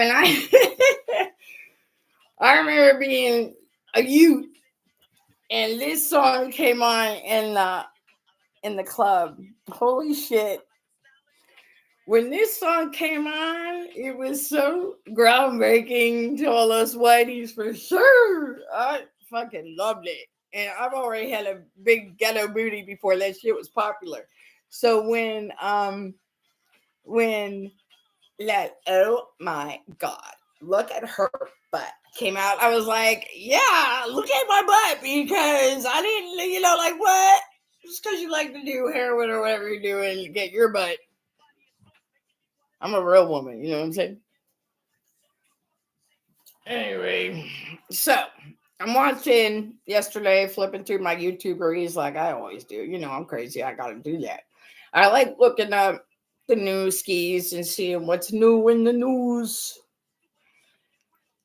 And I remember being a youth, and this song came on in the club. Holy shit! When this song came on, it was so groundbreaking to all us whiteys for sure. I fucking loved it. And I've already had a big ghetto booty before that shit was popular. So when that, oh my god, look at her butt came out, I was like, yeah, look at my butt, because I didn't, like, what? Just because you like to do heroin or whatever you're doing, get your butt. I'm a real woman, you know what I'm saying? Anyway, so I'm watching yesterday, flipping through my YouTuberies like I always do. I'm crazy. I gotta do that. I like looking up the news skis and seeing what's new in the news.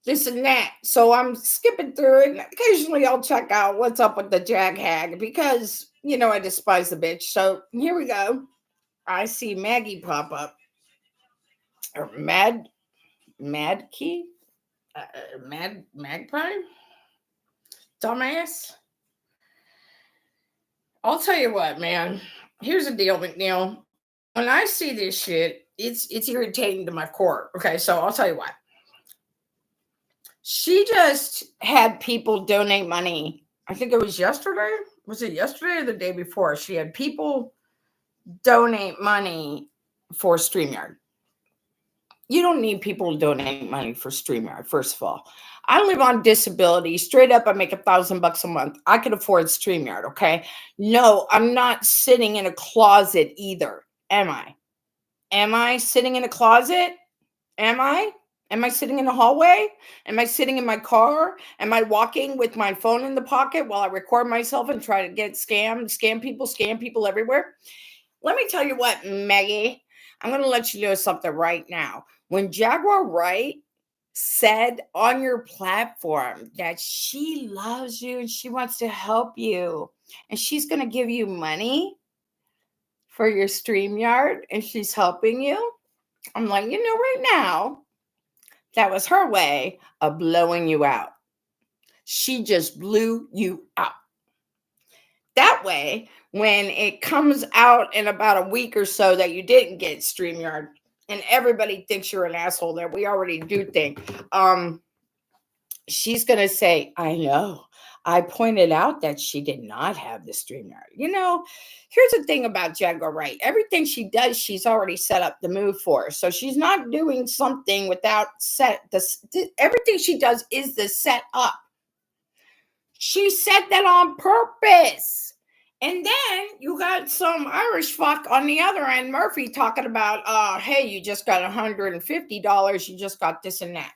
This and that. So I'm skipping through it, and occasionally I'll check out what's up with the Jag Hag because I despise the bitch. So here we go. I see Maggie pop up. Or Magpie? Magpie? Dumbass. I'll tell you what, man. Here's the deal, McNeil. When I see this shit, it's irritating to my core. Okay, so I'll tell you what. She just had people donate money. I think it was yesterday. Was it yesterday or the day before? She had people donate money for StreamYard. You don't need people to donate money for StreamYard, first of all. I live on disability. Straight up, I make $1,000 a month. I can afford StreamYard, okay? No, I'm not sitting in a closet either. Am I? Am I sitting in a closet? Am I? Am I sitting in the hallway? Am I sitting in my car? Am I walking with my phone in the pocket while I record myself and try to get scam people everywhere? Let me tell you what, Maggie. I'm going to let you know something right now. When Jaguar Wright said on your platform that she loves you and she wants to help you and she's going to give you money for your StreamYard and she's helping you, I'm like, right now, that was her way of blowing you out. She just blew you out. That way, when it comes out in about a week or so that you didn't get StreamYard, and everybody thinks you're an asshole, that we already do think, she's going to say, I know. I pointed out that she did not have the StreamYard. Here's the thing about Jaguar Wright. Everything she does, she's already set up the move for. So she's not doing something without everything she does is the set up. She said that on purpose. And then you got some Irish fuck on the other end, Murphy, talking about, hey, you just got $150. You just got this and that.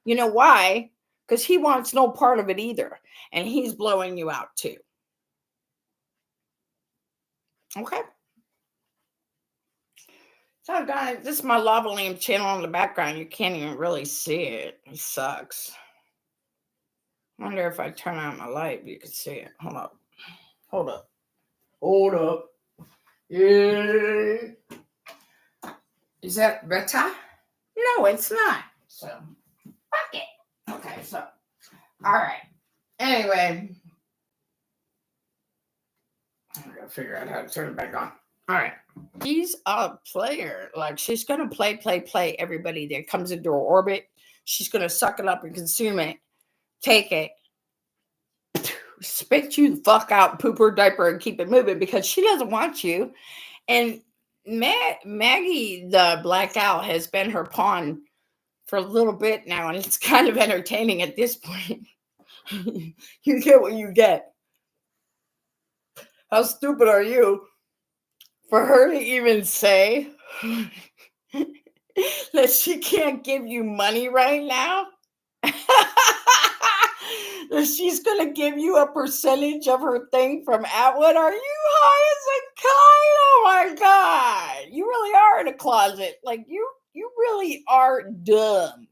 You know why? Because he wants no part of it either. And he's blowing you out too. Okay. So, guys, this is my lava lamp channel in the background. You can't even really see it. It sucks. I wonder if I turn on my light, you can see it. Hold up. Yeah. Is that better? No, it's not. So, fuck it. Okay, so, all right. Anyway, I'm going to figure out how to turn it back on. All right. She's a player. Like, she's going to play everybody that comes into her orbit. She's going to suck it up and consume it, take it, spit you the fuck out, poop her diaper, and keep it moving because she doesn't want you. And Maggie, the Black Owl, has been her pawn for a little bit now, and it's kind of entertaining at this point. You get what you get. How stupid are you for her to even say that she can't give you money right now? That she's going to give you a percentage of her thing from Atwood? Are you high as a kite? Oh my God. You really are in a closet. Like, you really are dumb.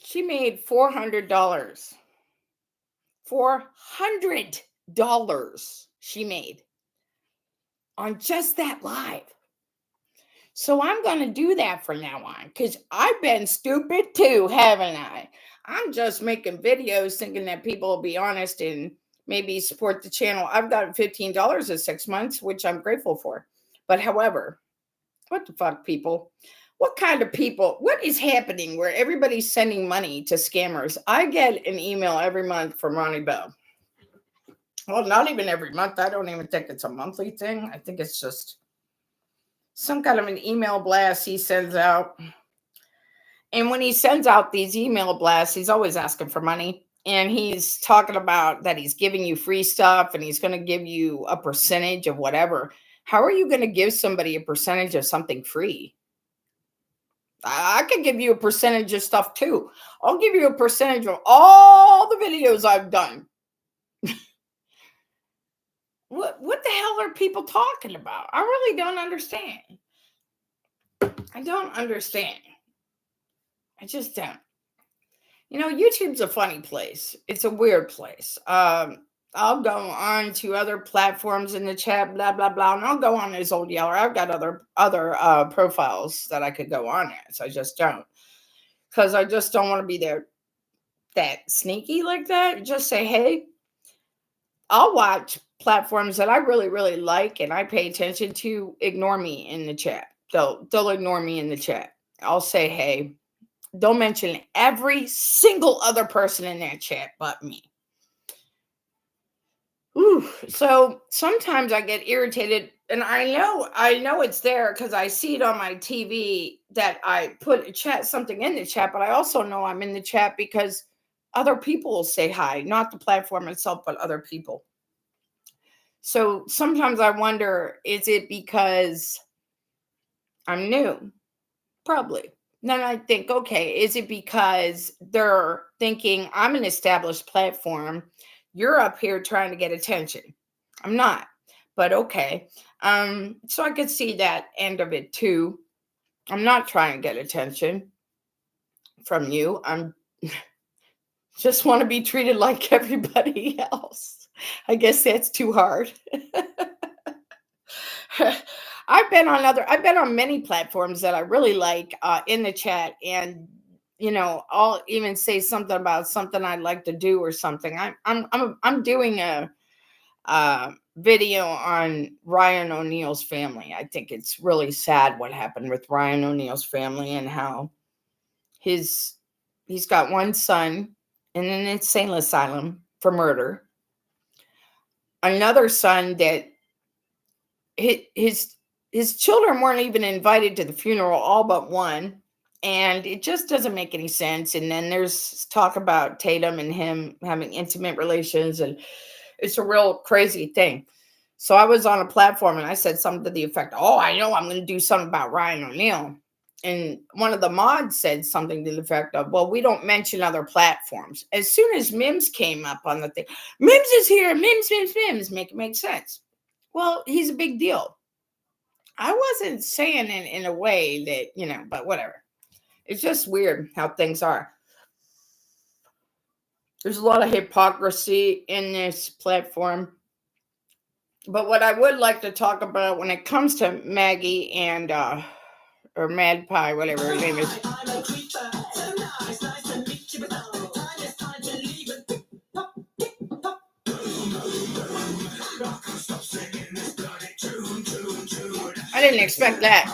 She made $400. $400. she made on just that live. So I'm going to do that from now on because I've been stupid too, haven't I? I'm just making videos thinking that people will be honest and maybe support the channel. I've got $15 in 6 months, which I'm grateful for. But however, what the fuck, people? What kind of people? What is happening where everybody's sending money to scammers? I get an email every month from Ronnie Bell. Well, not even every month. I don't even think it's a monthly thing. I think it's just some kind of an email blast he sends out. And when he sends out these email blasts, he's always asking for money. And he's talking about that he's giving you free stuff and he's going to give you a percentage of whatever. How are you going to give somebody a percentage of something free? I can give you a percentage of stuff too. I'll give you a percentage of all the videos I've done. What the hell are people talking about? I really don't understand. I don't understand. I just don't. You know, YouTube's a funny place. It's a weird place. I'll go on to other platforms in the chat, blah, blah, blah. And I'll go on as OldYellar. I've got other profiles that I could go on as. I just don't. Because I just don't want to be there that sneaky like that. Just say, hey, I'll watch platforms that I really, really like and I pay attention to. Ignore me in the chat. They'll ignore me in the chat. I'll say, hey, don't mention every single other person in that chat but me. Ooh, so sometimes I get irritated, and I know it's there because I see it on my TV that I put something in the chat, but I also know I'm in the chat because other people will say hi, not the platform itself, but other people. So sometimes I wonder, is it because I'm new? Probably. Then I think, okay, is it because they're thinking I'm an established platform? You're up here trying to get attention. I'm not, but okay. So I could see that end of it too. I'm not trying to get attention from you. I'm just want to be treated like everybody else. I guess that's too hard. I've been on many platforms that I really like in the chat, and you know, I'll even say something about something I'd like to do or something. I'm doing a video on Ryan O'Neal's family. I think it's really sad what happened with Ryan O'Neal's family and how he's got one son in an insane asylum for murder. Another son that his children weren't even invited to the funeral, all but one. And it just doesn't make any sense. And then there's talk about Tatum and him having intimate relations. And it's a real crazy thing. So I was on a platform and I said something to the effect, oh, I know I'm going to do something about Ryan O'Neal. And one of the mods said something to the effect of, well, we don't mention other platforms. As soon as Mims came up on the thing, Mims is here, Mims, make it make sense. Well, he's a big deal. I wasn't saying it in a way that, you know, but whatever. It's just weird how things are. There's a lot of hypocrisy in this platform. But what I would like to talk about when it comes to Maggie and, or Magpie, whatever her name is. I didn't expect that.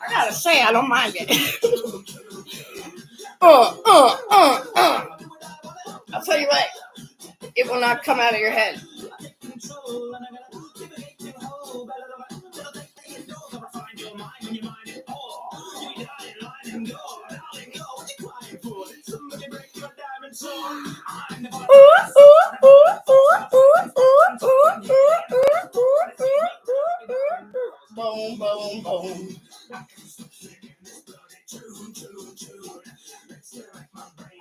I gotta say, I don't mind it. I'll tell you what, it will not come out of your head. Boom, boom, boom.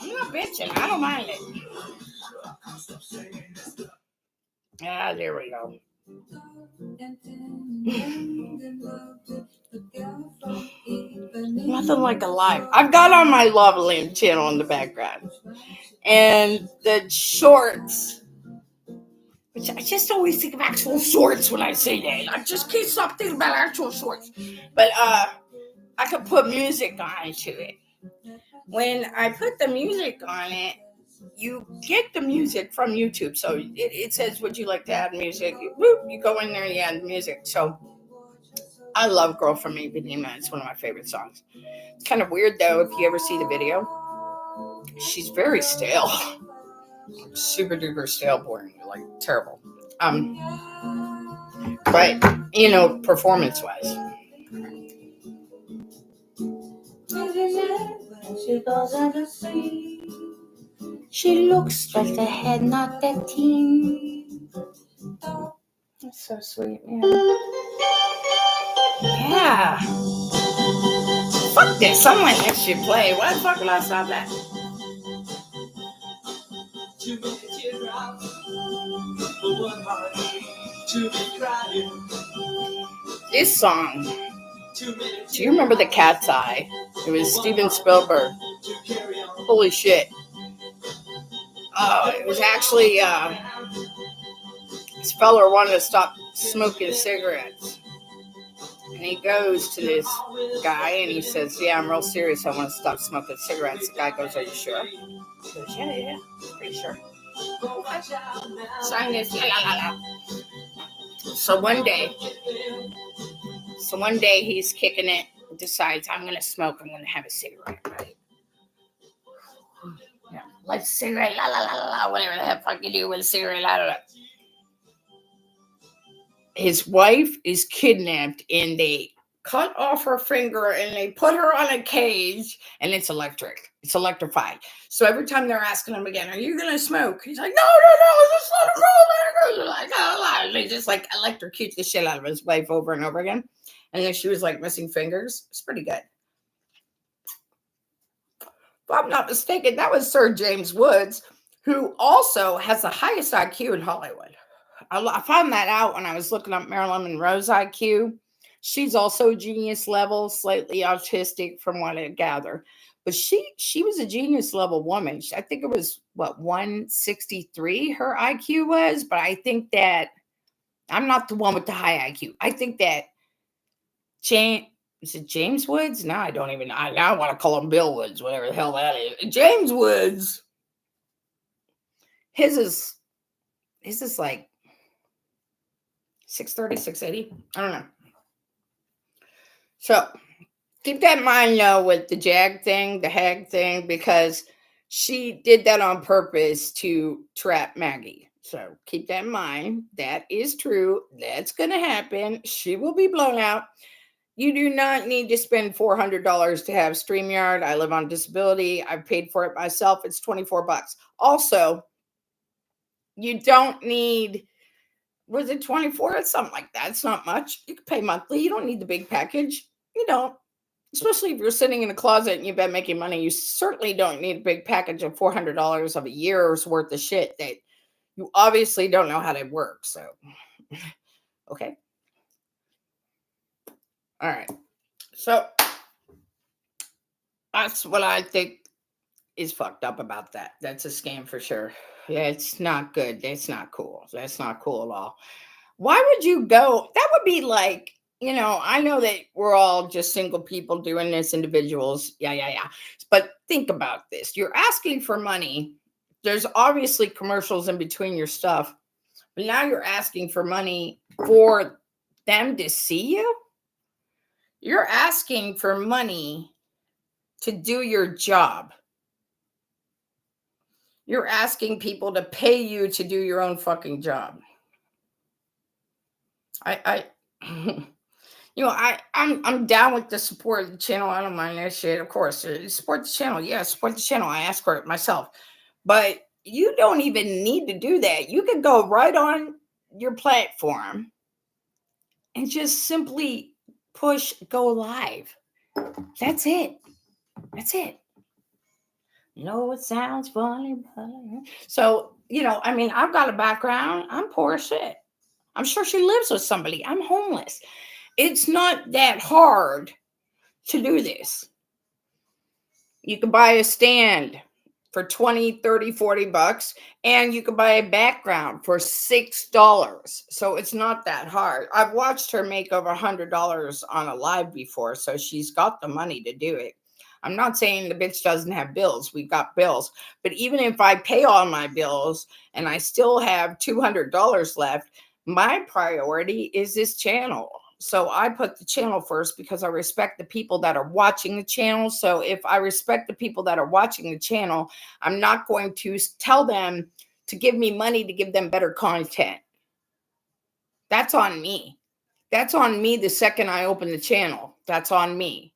I'm not bitching. I don't mind it. Ah, there we go. Nothing like a live. I've got on my Love Lamp channel in the background. And the shorts, which I just always think of actual shorts when I say that. I just can't stop thinking about actual shorts. But I could put music onto it. When I put the music on it, you get the music from YouTube. So it says, would you like to add music? You go in there, you add the music. So I love Girl from Ipanema. It's one of my favorite songs. It's kind of weird, though, if you ever see the video. She's very stale. Super duper stale, boring, like terrible. But, performance-wise. She looks like the head, not that teen. That's so sweet, man. Yeah. Fuck this. Someone else should play. Why the fuck would I stop that? This song. Do you remember The Cat's Eye? It was Steven Spielberg. Holy shit. Oh, it was actually this fella wanted to stop smoking cigarettes. And he goes to this guy and he says, yeah, I'm real serious. I want to stop smoking cigarettes. The guy goes, are you sure? He goes, yeah, pretty sure. Sign this. So one day he's kicking it, decides, I'm going to smoke. I'm going to have a cigarette, right? Yeah, light a cigarette, whatever the fuck you do with a cigarette, I don't know. His wife is kidnapped and they cut off her finger and they put her on a cage and it's electric. It's electrified. So every time they're asking him again, are you going to smoke? He's like, no, just let her go. They're like, oh, they just like electrocute the shit out of his wife over and over again. And then she was like missing fingers. It's pretty good. If I'm not mistaken, that was Sir James Woods, who also has the highest IQ in Hollywood. I found that out when I was looking up Marilyn Monroe's IQ. She's also genius level, slightly autistic from what I gather. But she was a genius level woman. I think it was, 163 her IQ was. But I think that I'm not the one with the high IQ. I think that is it James Woods? No, I don't even. I want to call him Bill Woods, whatever the hell that is. James Woods. His is like 630, 680. I don't know. So keep that in mind, with the Jag thing, the Hag thing, because she did that on purpose to trap Maggie. So keep that in mind. That is true. That's going to happen. She will be blown out. You do not need to spend $400 to have StreamYard. I live on disability. I've paid for it myself. It's $24. Also, you don't need, was it 24? It's something like that. It's not much. You can pay monthly. You don't need the big package. You don't. Especially if you're sitting in a closet and you've been making money, you certainly don't need a big package of $400 of a year's worth of shit that you obviously don't know how to work. So, okay. All right. So that's what I think is fucked up about that. That's a scam for sure. Yeah, it's not good. That's not cool. That's not cool at all. Why would you go? That would be like, I know that we're all just single people doing this, individuals. Yeah. But think about this. You're asking for money. There's obviously commercials in between your stuff. But now you're asking for money for them to see you? You're asking for money to do your job. You're asking people to pay you to do your own fucking job. I'm down with the support of the channel. I don't mind that shit, of course. Support the channel. Yeah, support the channel. I ask for it myself. But you don't even need to do that. You can go right on your platform and just simply push go live. That's it. It sounds funny. So, I've got a background. I'm poor as shit. I'm sure she lives with somebody. I'm homeless. It's not that hard to do this. You can buy a stand for 20, 30, 40 bucks. And you can buy a background for $6. So it's not that hard. I've watched her make over $100 on a live before. So she's got the money to do it. I'm not saying the bitch doesn't have bills. We've got bills. But even if I pay all my bills and I still have $200 left, my priority is this channel. So I put the channel first because I respect the people that are watching the channel. So if I respect the people that are watching the channel, I'm not going to tell them to give me money to give them better content. That's on me. That's on me the second I open the channel. That's on me.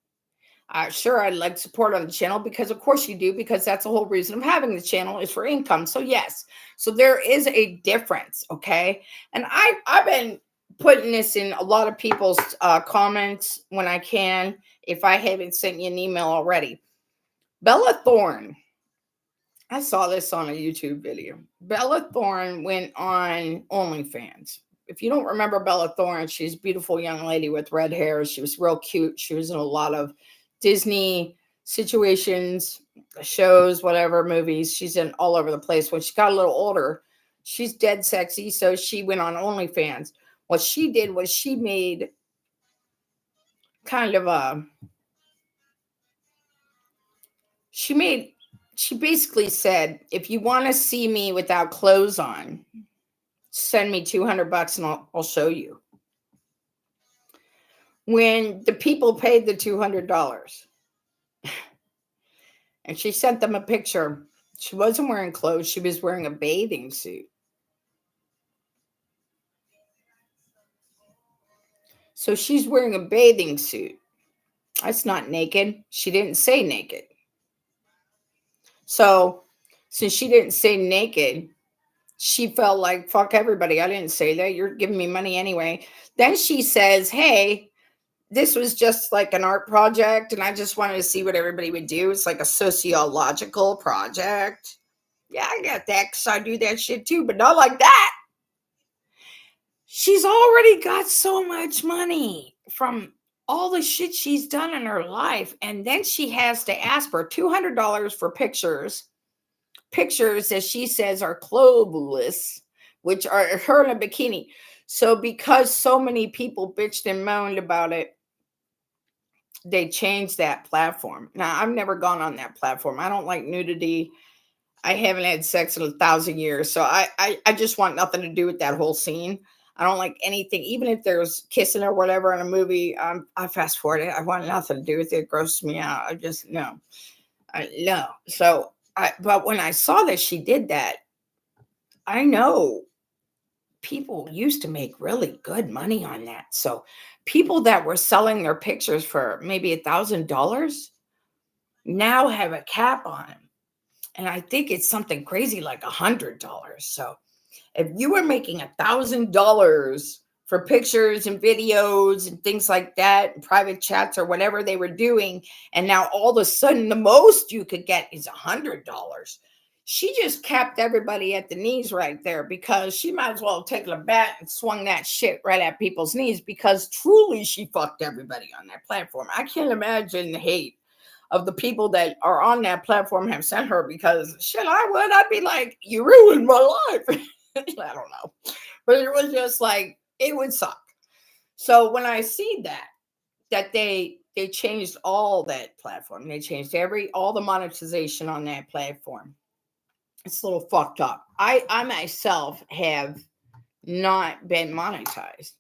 Sure, I'd like support on the channel because of course you do, because that's the whole reason of having the channel is for income. So yes, so there is a difference, okay? And I've been putting this in a lot of people's comments when I can, if I haven't sent you an email already. Bella Thorne, I saw this on a YouTube video. Bella Thorne went on OnlyFans. If you don't remember Bella Thorne, she's a beautiful young lady with red hair. She was real cute. She was in a lot of Disney situations, shows, whatever, movies. She's in all over the place. When she got a little older, she's dead sexy. So she went on OnlyFans. What she did was she made kind of a, she basically said, if you want to see me without clothes on, send me $200 and I'll show you. When the people paid the $200 and she sent them a picture, she wasn't wearing clothes. She was wearing a bathing suit. So she's wearing a bathing suit. That's not naked. She didn't say naked. So since she didn't say naked, she felt like, fuck everybody. I didn't say that. You're giving me money anyway. Then she says, hey, this was just like an art project and I just wanted to see what everybody would do. It's like a sociological project. Yeah, I get that because I do that shit too, but not like that. She's already got so much money from all the shit she's done in her life. And then she has to ask for $200 for pictures that she says are clothless, which are her in a bikini. So because so many people bitched and moaned about it, they changed that platform. Now, I've never gone on that platform. I don't like nudity. I haven't had sex in 1,000 years. So I just want nothing to do with that whole scene. I don't like anything, even if there's kissing or whatever in a movie. I fast forward it. I want nothing to do with it. It grosses me out. I just, no. No. So, but when I saw that she did that, I know people used to make really good money on that. So people that were selling their pictures for maybe $1,000 now have a cap on them. And I think it's something crazy like $100. So if you were making $1,000 for pictures and videos and things like that, and private chats or whatever they were doing, and now all of a sudden the most you could get is $100. She just capped everybody at the knees right there, because she might as well have taken a bat and swung that shit right at people's knees, because truly she fucked everybody on that platform. I can't imagine the hate of the people that are on that platform have sent her, because shit, I'd be like, you ruined my life. I don't know. But it was just like, it would suck. So when I see that they changed all that platform, they changed all the monetization on that platform. It's a little fucked up. I myself have not been monetized,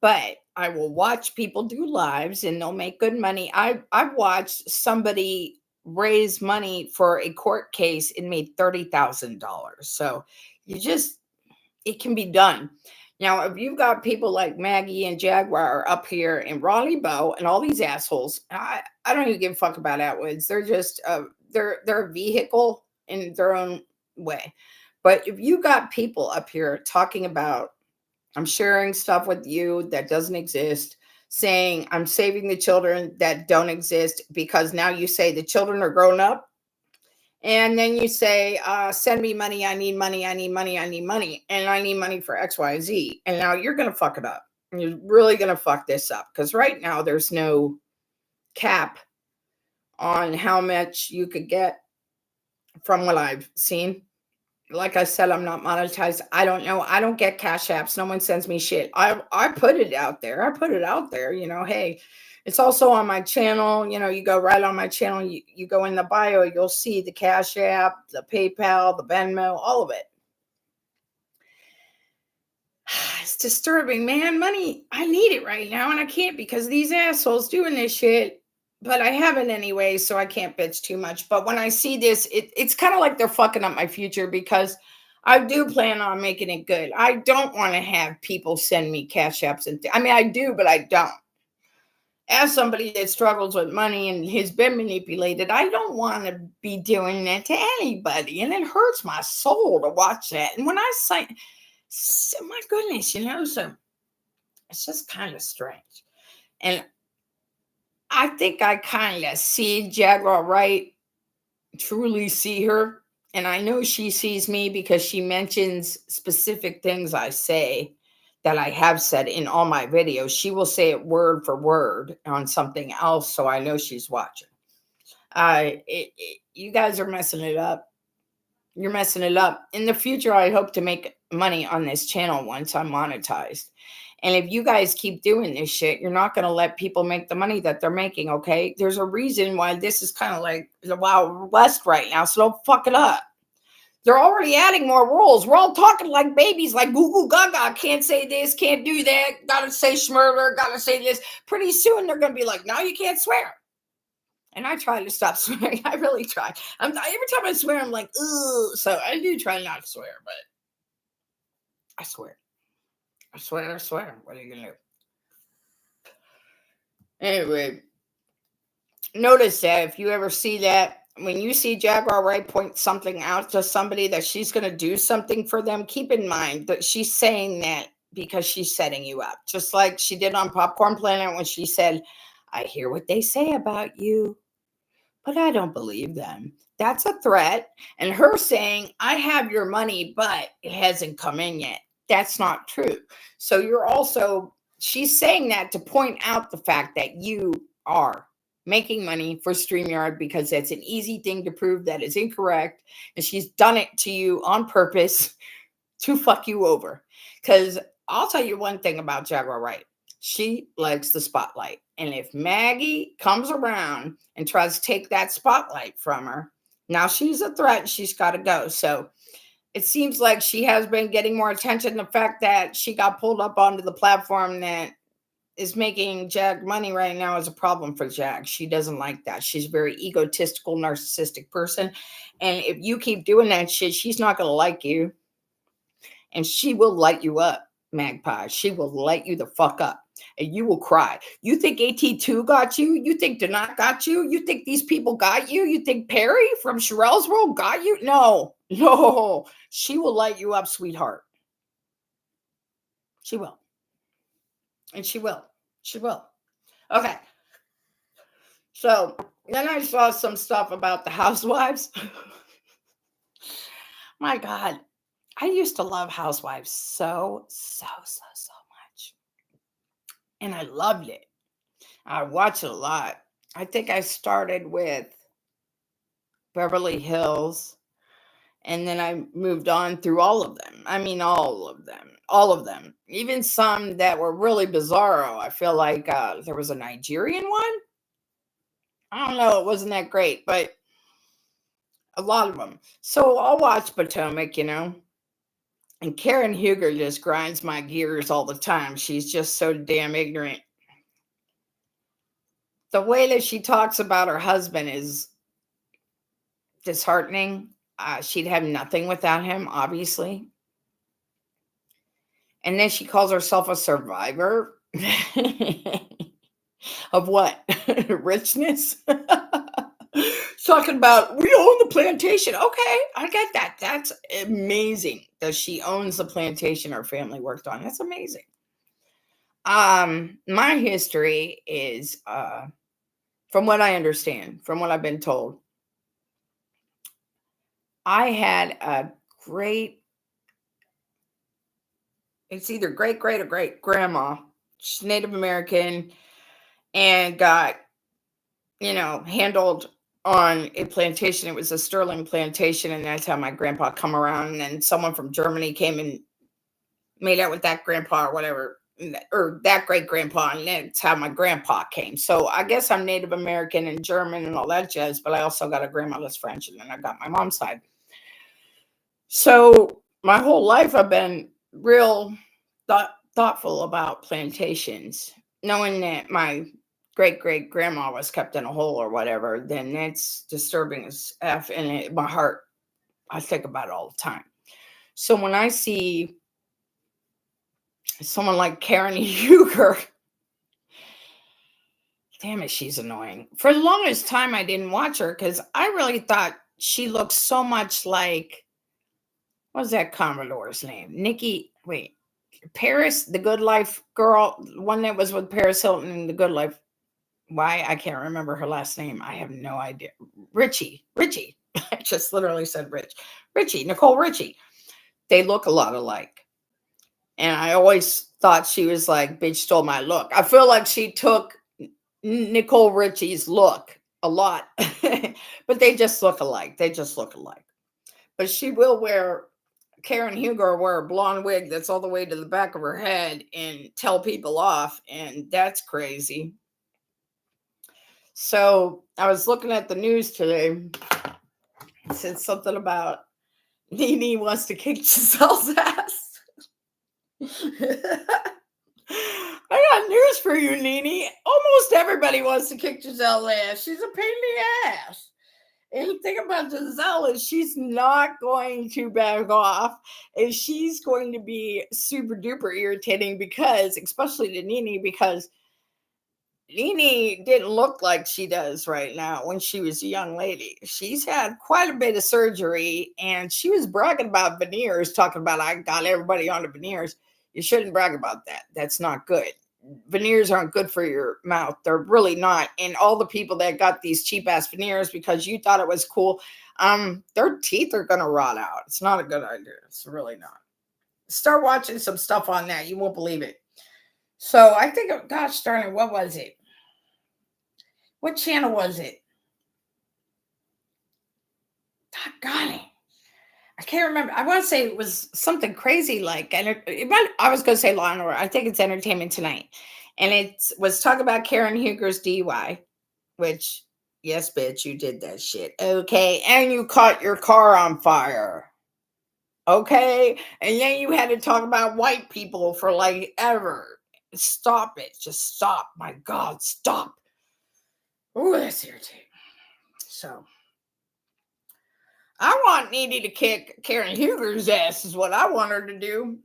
but I will watch people do lives and they'll make good money. I've watched somebody raise money for a court case and made $30,000. So it can be done. Now, if you've got people like Maggie and Jaguar up here and Ronnie Bow and all these assholes, I don't even give a fuck about Atwoods. They're just they're a vehicle in their own way. But if you got people up here talking about, I'm sharing stuff with you that doesn't exist, saying I'm saving the children that don't exist, because now you say the children are grown up. And then you say, send me money. I need money. I need money. I need money. And I need money for X, Y, Z. And now you're going to fuck it up. You're really going to fuck this up, because right now there's no cap on how much you could get from what I've seen. Like I said, I'm not monetized. I don't know. I don't get cash apps. No one sends me shit. I put it out there. I put it out there, hey, it's also on my channel. You go right on my channel, you go in the bio, you'll see the cash app, the PayPal, the Venmo, all of it. It's disturbing, man. Money, I need it right now, and I can't because of these assholes doing this shit. But I haven't anyway, so I can't bitch too much. But when I see this, it's kind of like they're fucking up my future because I do plan on making it good. I don't want to have people send me cash apps I mean, I do, but I don't. As somebody that struggles with money and has been manipulated, I don't want to be doing that to anybody. And it hurts my soul to watch that. And when I say, my goodness, so it's just kind of strange. And I think I kind of see Jaguar Wright, truly see her. And I know she sees me because she mentions specific things I say that I have said in all my videos. She will say it word for word on something else, so I know she's watching. You guys are messing it up. You're messing it up. In the future, I hope to make money on this channel once I'm monetized. And if you guys keep doing this shit, you're not going to let people make the money that they're making, okay? There's a reason why this is kind of like the Wild West right now, so don't fuck it up. They're already adding more rules. We're all talking like babies, like goo goo gaga. Can't say this, can't do that. Gotta say schmurder, gotta say this. Pretty soon they're going to be like, no, you can't swear. And I try to stop swearing. I really try. Every time I swear, I'm like, ugh. So I do try not to swear, but I swear. I swear. What are you going to do? Anyway, notice that if you ever see that, when you see Jaguar Wright point something out to somebody that she's going to do something for them, keep in mind that she's saying that because she's setting you up. Just like she did on Popcorn Planet when she said, I hear what they say about you, but I don't believe them. That's a threat. And her saying, I have your money, but it hasn't come in yet. That's not true. So she's saying that to point out the fact that you are making money for StreamYard because that's an easy thing to prove that is incorrect. And she's done it to you on purpose to fuck you over. Because I'll tell you one thing about Jaguar Wright. She likes the spotlight. And if Maggie comes around and tries to take that spotlight from her, now she's a threat and she's got to go. So it seems like she has been getting more attention. The fact that she got pulled up onto the platform that is making Jag money right now is a problem for Jag. She doesn't like that. She's a very egotistical, narcissistic person. And if you keep doing that shit, she's not going to like you. And she will light you up, Magpie. She will light you the fuck up. And you will cry. You think AT2 got you? You think Donat got you? You think these people got you? You think Perry from Sherelle's World got you? No. She will light you up, sweetheart. She will. And she will. Okay. So then I saw some stuff about the housewives. My God. I used to love Housewives so much. And I loved it. I watched it a lot. I think I started with Beverly Hills. And then I moved on through all of them. I mean, all of them. Even some that were really bizarro. I feel like there was a Nigerian one. I don't know. It wasn't that great, but a lot of them. So I'll watch Potomac, And Karen Hugor just grinds my gears all the time. She's just so damn ignorant. The way that she talks about her husband is disheartening. She'd have nothing without him, obviously. And then she calls herself a survivor of what? Richness? Talking about, we own the plantation. Okay, I get that. That's amazing that she owns the plantation her family worked on. That's amazing. My history is, from what I understand, from what I've been told, I had a it's either great or great grandma. She's Native American and got, handled on a plantation. It was a Sterling plantation, and that's how my grandpa come around. And then someone from Germany came and made out with that grandpa or whatever, or that great grandpa, and that's how my grandpa came. So I guess I'm Native American and German and all that jazz, but I also got a grandma that's French, and then I got my mom's side. So my whole life I've been real thoughtful about plantations, knowing that my great great grandma was kept in a hole or whatever. Then that's disturbing as f, and my heart, I think about it all the time. So when I see someone like Karen Hugor, damn it, she's annoying. For the longest time, I didn't watch her because I really thought she looked so much like, what was that Commodore's name? Paris, the Good Life girl, one that was with Paris Hilton in the Good Life. Why? I can't remember her last name. I have no idea. Richie. I just literally said Nicole Richie. They look a lot alike. And I always thought she was like, bitch stole my look. I feel like she took Nicole Richie's look a lot, but they just look alike. But she will wear, Karen Hugor wear a blonde wig that's all the way to the back of her head and tell people off, and that's crazy. So I was looking at the news today. It said something about Ne wants to kick Giselle's ass. I got news for you, Ne. Almost everybody wants to kick Giselle's ass. She's a pain in the ass. And the thing about Giselle is she's not going to back off, and she's going to be super duper irritating because, especially to Ne, because Ne didn't look like she does right now when she was a young lady. She's had quite a bit of surgery, and she was bragging about veneers, talking about, I got everybody on the veneers. You shouldn't brag about that. That's not good. Veneers aren't good for your mouth. They're really not. And all the people that got these cheap ass veneers because you thought it was cool, their teeth are gonna rot out. It's not a good idea. It's really not. Start watching some stuff on that. You won't believe it. So I think, gosh darn it, what was it? What channel was it? Doggone it. I can't remember. I want to say it was something crazy like, and I was going to say Law and Order. I think it's Entertainment Tonight. And it was talking about Karen Hugor's DUI, which, yes, bitch, you did that shit. Okay. And you caught your car on fire. Okay. And then you had to talk about white people for like ever. Stop it. Just stop. My God, stop. Oh, that's irritating. So I want Ne to kick Karen Hugor's ass is what I want her to do.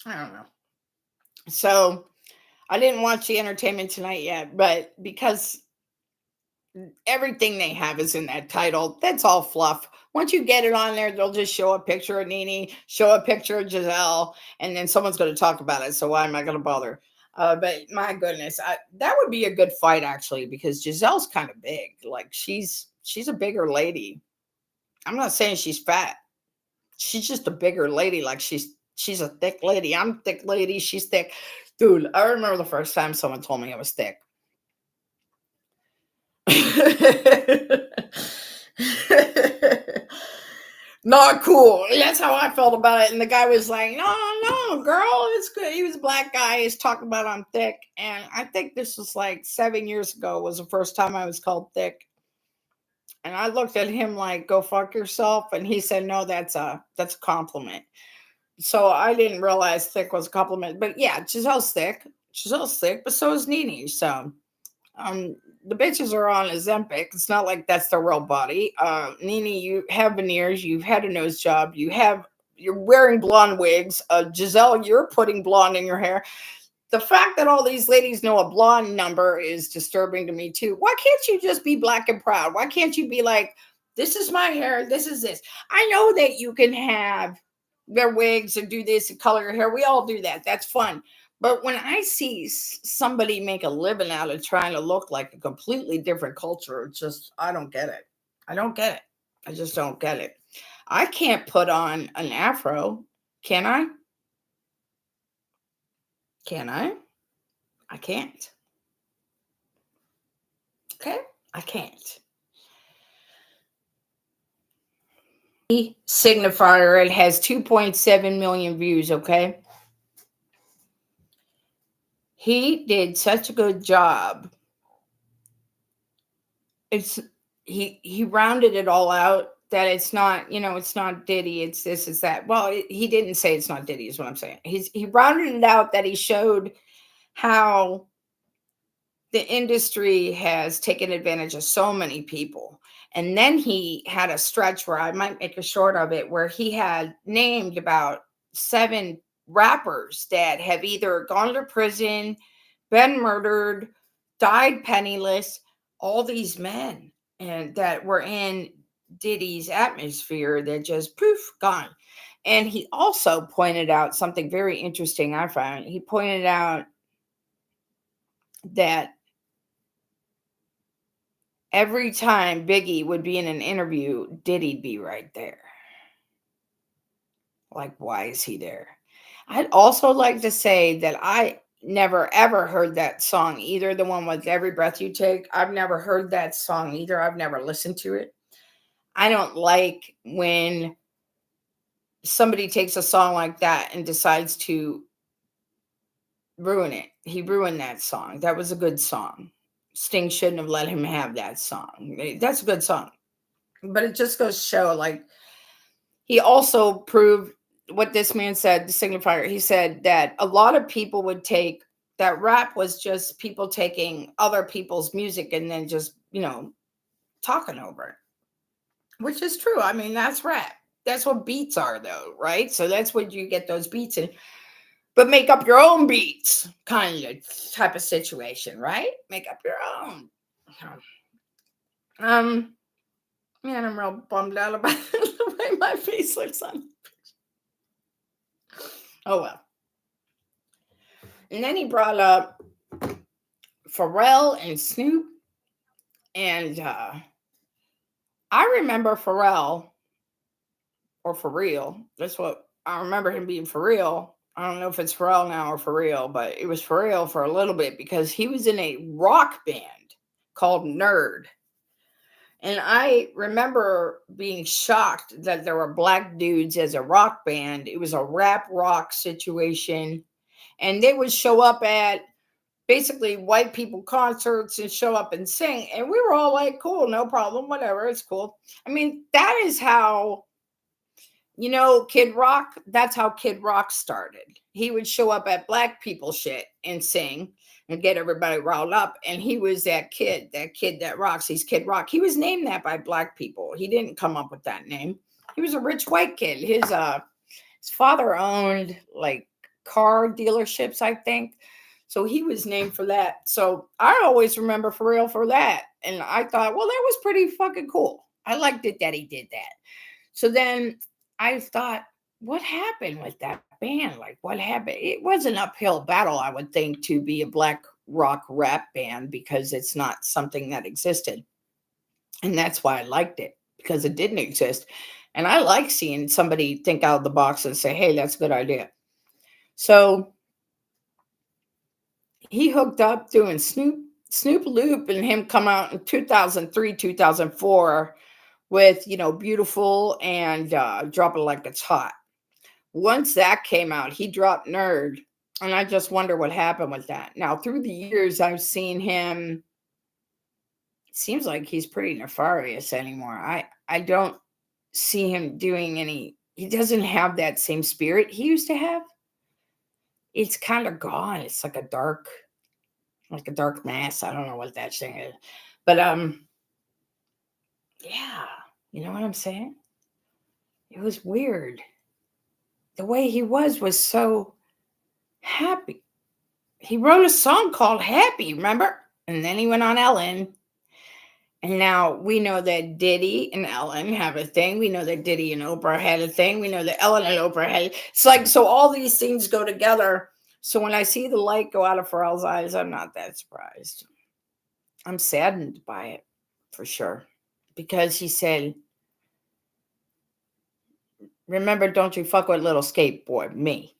I don't know. So I didn't watch the Entertainment Tonight yet, but because everything they have is in that title, that's all fluff. Once you get it on there, they'll just show a picture of Ne, show a picture of Giselle, and then someone's going to talk about it. So why am I going to bother? But my goodness, that would be a good fight actually, because Giselle's kind of big. Like she's a bigger lady. I'm not saying she's fat. She's just a bigger lady. Like she's a thick lady. I'm a thick lady. She's thick. Dude, I remember the first time someone told me I was thick. Not cool. That's how I felt about it. And the guy was like, no, girl, it's good. He was a black guy. He's talking about I'm thick. And I think this was like 7 years ago was the first time I was called thick. And I looked at him like, go fuck yourself. And he said, no, that's a compliment. So I didn't realize thick was a compliment. But yeah, Giselle's thick. But so is Ne. So the bitches are on Ozempic. It's not like that's their real body. Ne, you have veneers. You've had a nose job. You're wearing blonde wigs. Giselle, you're putting blonde in your hair. The fact that all these ladies know a blonde number is disturbing to me too. Why can't you just be black and proud? Why can't you be like, this is my hair, this is this? I know that you can have their wigs and do this and color your hair. We all do that. That's fun. But when I see somebody make a living out of trying to look like a completely different culture, I don't get it. I just don't get it. I can't put on an afro, can I? Can I? I can't. Okay. I can't. Signifier, it has 2.7 million views, okay? He did such a good job. It's he rounded it all out that it's not, it's not Diddy, it's this, it's that. Well, he didn't say it's not Diddy, is what I'm saying. He rounded it out that he showed how the industry has taken advantage of so many people. And then he had a stretch where I might make a short of it, where he had named about 7 rappers that have either gone to prison, been murdered, died penniless, all these men and that were in Diddy's atmosphere that just poof gone. And he also pointed out something very interesting I found. He pointed out that every time Biggie would be in an interview, Diddy'd be right there. Like, why is he there? I'd also like to say that I never ever heard that song either. The one with Every Breath You Take. I've never heard that song either. I've never listened to it. I don't like when somebody takes a song like that and decides to ruin it. He ruined that song. That was a good song. Sting shouldn't have let him have that song. That's a good song. But it just goes to show, like, he also proved what this man said, the signifier. He said that a lot of people would take that rap was just people taking other people's music and then just, talking over it, which is true. I mean, that's rap. That's what beats are, though, right? So that's what you get those beats in. But make up your own beats, kind of type of situation, right? Make up your own. Man, I'm real bummed out about the way my face looks on. Oh well. And then he brought up Parrell and Snoop. And I remember Parrell, or for real. That's what I remember him being, for real. I don't know if it's Parrell now or for real, but it was for real for a little bit because he was in a rock band called Nerd. And I remember being shocked that there were black dudes as a rock band. It was a rap rock situation. And they would show up at basically white people concerts and show up and sing. And we were all like, cool, no problem, whatever, it's cool. I mean, that is how, Kid Rock, that's how Kid Rock started. He would show up at black people shit and sing and get everybody riled up. And he was that kid that rocks. He's Kid Rock. He was named that by black people. He didn't come up with that name. He was a rich white kid. His father owned like car dealerships, I think. So he was named for that. So I always remember for real for that. And I thought, well, that was pretty fucking cool. I liked it that he did that. So then I thought, what happened with that band? Like, what happened? It was an uphill battle, I would think, to be a black rock rap band because it's not something that existed. And that's why I liked it, because it didn't exist. And I like seeing somebody think out of the box and say, hey, that's a good idea. So he hooked up doing Snoop Loop, and him come out in 2003, 2004 with, Beautiful and Drop It Like It's Hot. Once that came out, he dropped Nerd. And I just wonder what happened with that. Now, through the years, I've seen him. It seems like he's pretty nefarious anymore. I don't see him doing any. He doesn't have that same spirit he used to have. It's kind of gone. It's like a dark mass. I don't know what that thing is. But yeah, you know what I'm saying? It was weird. The way he was so happy. He wrote a song called Happy, remember? And then he went on Ellen. And now we know that Diddy and Ellen have a thing. We know that Diddy and Oprah had a thing. We know that Ellen and Oprah had. It's like, so all these things go together. So when I see the light go out of Pharrell's eyes, I'm not that surprised. I'm saddened by it, for sure. Because he said, remember, don't you fuck with little skateboard, me.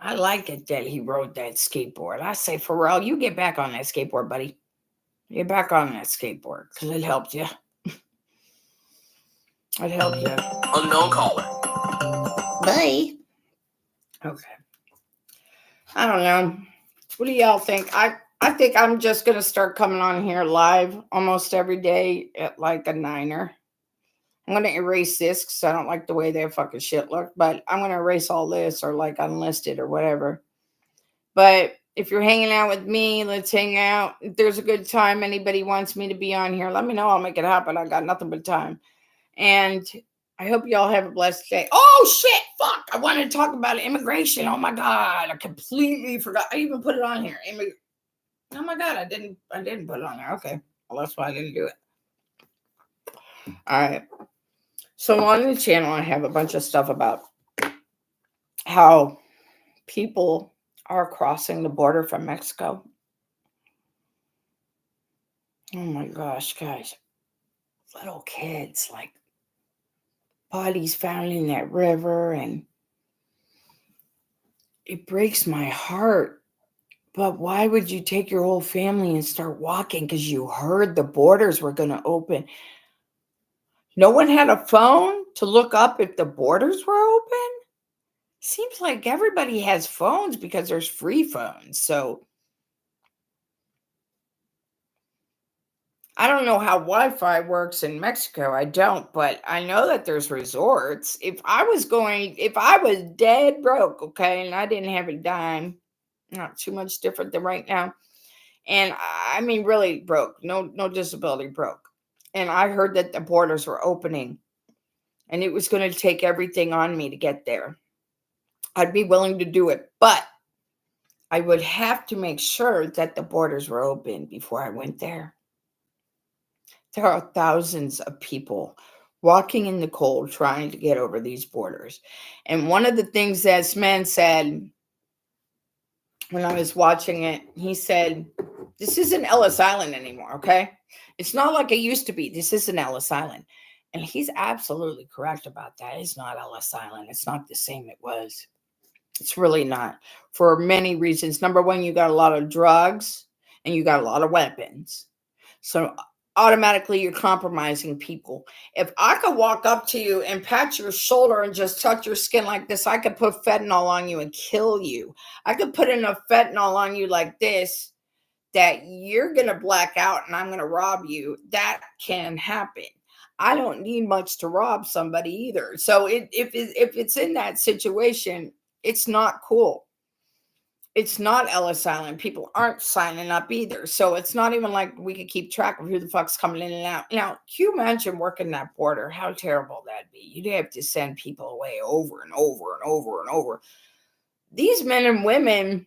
I like it that he rode that skateboard. I say, Pharrell, you get back on that skateboard, buddy. Get back on that skateboard because it helped you. It helped you. Unknown caller. Bye. Okay. I don't know. What do y'all think? I think I'm just going to start coming on here live almost every day at like a 9er. I'm going to erase this because I don't like the way that fucking shit look. But I'm going to erase all this or like unlisted or whatever. But if you're hanging out with me, let's hang out. If there's a good time, anybody wants me to be on here, let me know. I'll make it happen. I got nothing but time. And I hope y'all have a blessed day. Oh, shit. Fuck. I wanted to talk about immigration. Oh, my God. I completely forgot. I even put it on here. Oh, my God. I didn't put it on there. Okay. Well, that's why I didn't do it. All right. So on the channel, I have a bunch of stuff about how people are crossing the border from Mexico. Oh, my gosh, guys. Little kids, like, bodies found in that river, and it breaks my heart. But why would you take your whole family and start walking? Because you heard the borders were going to open. No one had a phone to look up if the borders were open? Seems like everybody has phones because there's free phones. So I don't know how Wi-Fi works in Mexico. I don't, but I know that there's resorts. If I was dead broke, okay, and I didn't have a dime, not too much different than right now. And I mean, really broke, no disability broke. And I heard that the borders were opening and it was going to take everything on me to get there. I'd be willing to do it, but I would have to make sure that the borders were open before I went there. There are thousands of people walking in the cold trying to get over these borders. And one of the things that man said when I was watching it, he said, this isn't Ellis Island anymore, okay? It's not like it used to be. This isn't Ellis Island. And he's absolutely correct about that. It's not Ellis Island. It's not the same it was. It's really not, for many reasons. Number one, you got a lot of drugs and you got a lot of weapons. So automatically you're compromising people. If I could walk up to you and pat your shoulder and just touch your skin like this, I could put fentanyl on you and kill you. I could put enough fentanyl on you like this that you're going to black out and I'm going to rob you. That can happen. I don't need much to rob somebody either. So if it's in that situation, it's not cool. It's not Ellis Island. People aren't signing up either. So it's not even like we could keep track of who the fuck's coming in and out. Now, can you imagine working that border? How terrible that'd be. You'd have to send people away over and over and over and over. These men and women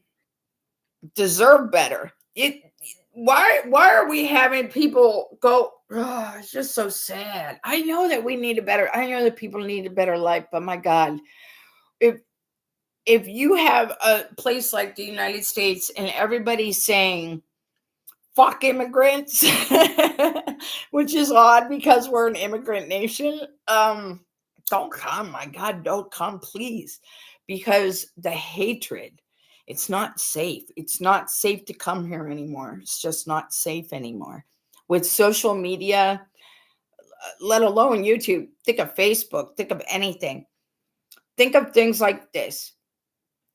deserve better. Why are we having people go, oh, it's just so sad. I know that I know that people need a better life, but my God, if you have a place like the United States and everybody's saying, fuck immigrants, which is odd because we're an immigrant nation, don't come. My God, don't come, please. Because the hatred, it's not safe. It's not safe to come here anymore. It's just not safe anymore. With social media, let alone YouTube, think of Facebook, think of anything. Think of things like this.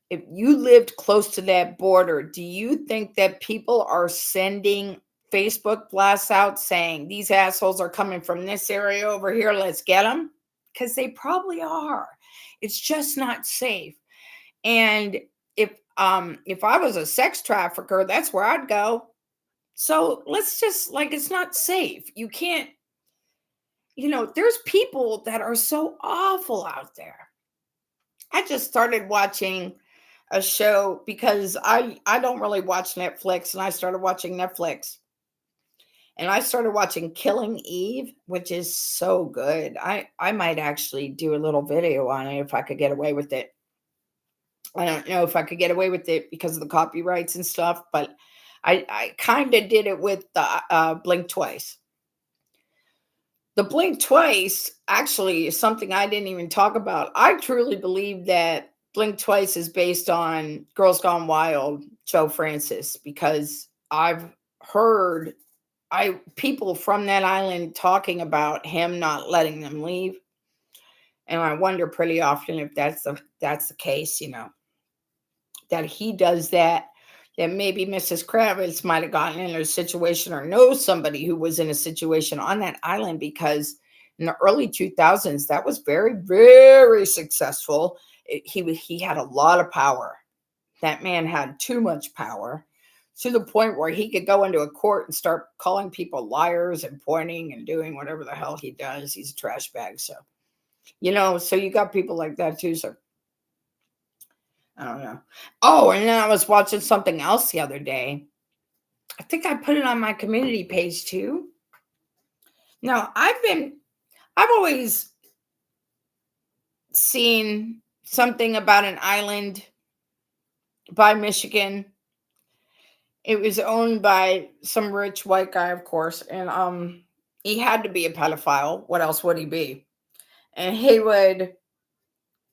If you lived close to that border, do you think that people are sending Facebook blasts out saying these assholes are coming from this area over here, let's get them? Because they probably are. It's just not safe. And if I was a sex trafficker, that's where I'd go. So let's just, like, it's not safe. You can't, there's people that are so awful out there. I just started watching a show because I don't really watch Netflix, and I started watching Netflix. And I started watching Killing Eve, which is so good. I might actually do a little video on it if I could get away with it. I don't know if I could get away with it because of the copyrights and stuff, but I kind of did it with the Blink Twice. The Blink Twice actually is something I didn't even talk about. I truly believe that Blink Twice is based on Girls Gone Wild, Joe Francis, because I've heard people from that island talking about him not letting them leave. And I wonder pretty often if that's the case, that he does that. That maybe Mrs. Kravitz might have gotten in a situation or knows somebody who was in a situation on that island, because in the early 2000s, that was very, very successful. He had a lot of power. That man had too much power, to the point where he could go into a court and start calling people liars and pointing and doing whatever the hell he does. He's a trash bag. So, so you got people like that too. So I don't know. Oh, and then I was watching something else the other day. I think I put it on my community page too. Now, I've always seen something about an island by Michigan. It was owned by some rich white guy, of course, and he had to be a pedophile. What else would he be? And he would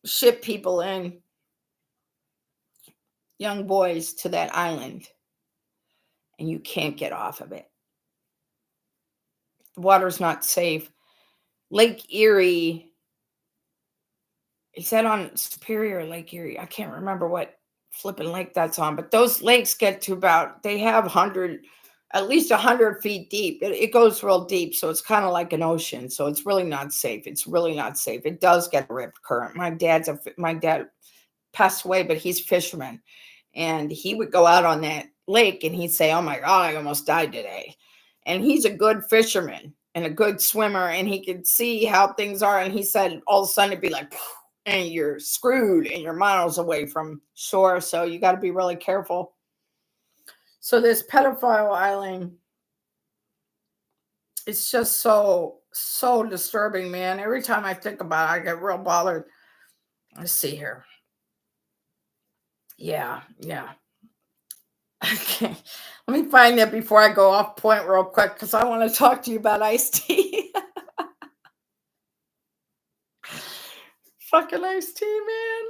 ship people in, young boys, to that island, and you can't get off of it. The water's not safe. Lake Erie, is that on Superior, Lake Erie? I can't remember what flipping lake that's on, but those lakes get to they have at least 100 feet deep. It goes real deep, so it's kind of like an ocean. So it's really not safe. It's really not safe. It does get a rip current. My dad passed away, but he's a fisherman, and he would go out on that lake and he'd say, "Oh my God, I almost died today." And he's a good fisherman and a good swimmer, and he could see how things are. And he said all of a sudden it'd be like, and you're screwed and you're miles away from shore. So you got to be really careful. So this pedophile island, it's just so disturbing, man. Every time I think about it, I get real bothered. Let's see here. Yeah. Okay. Let me find that before I go off point real quick, because I want to talk to you about iced tea. Fucking iced tea, man.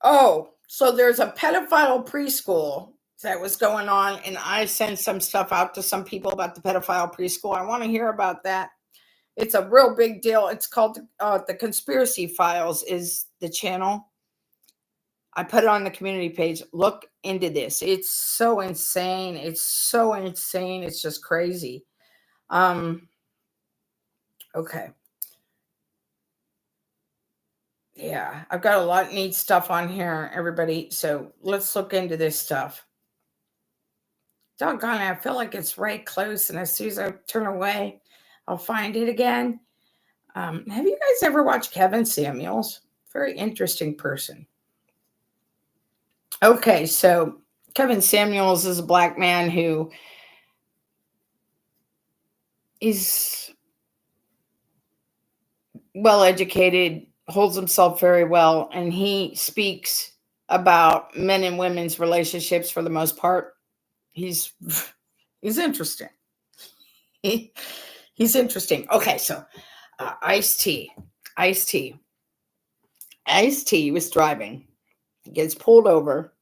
Oh, so there's a pedophile preschool that was going on, and I sent some stuff out to some people about the pedophile preschool. I want to hear about that. It's a real big deal. It's called The Conspiracy Files is the channel. I put it on the community page. Look into this. It's so insane. It's so insane. It's just crazy. Okay. Yeah, I've got a lot of neat stuff on here, everybody. So let's look into this stuff. Doggone it, I feel like it's right close, and as soon as I turn away, I'll find it again. Have you guys ever watched Kevin Samuels? Very interesting person. Okay, so Kevin Samuels is a black man who is well educated, holds himself very well, and he speaks about men and women's relationships for the most part. He's interesting. He's interesting. Okay, so Ice-T was driving. He gets pulled over.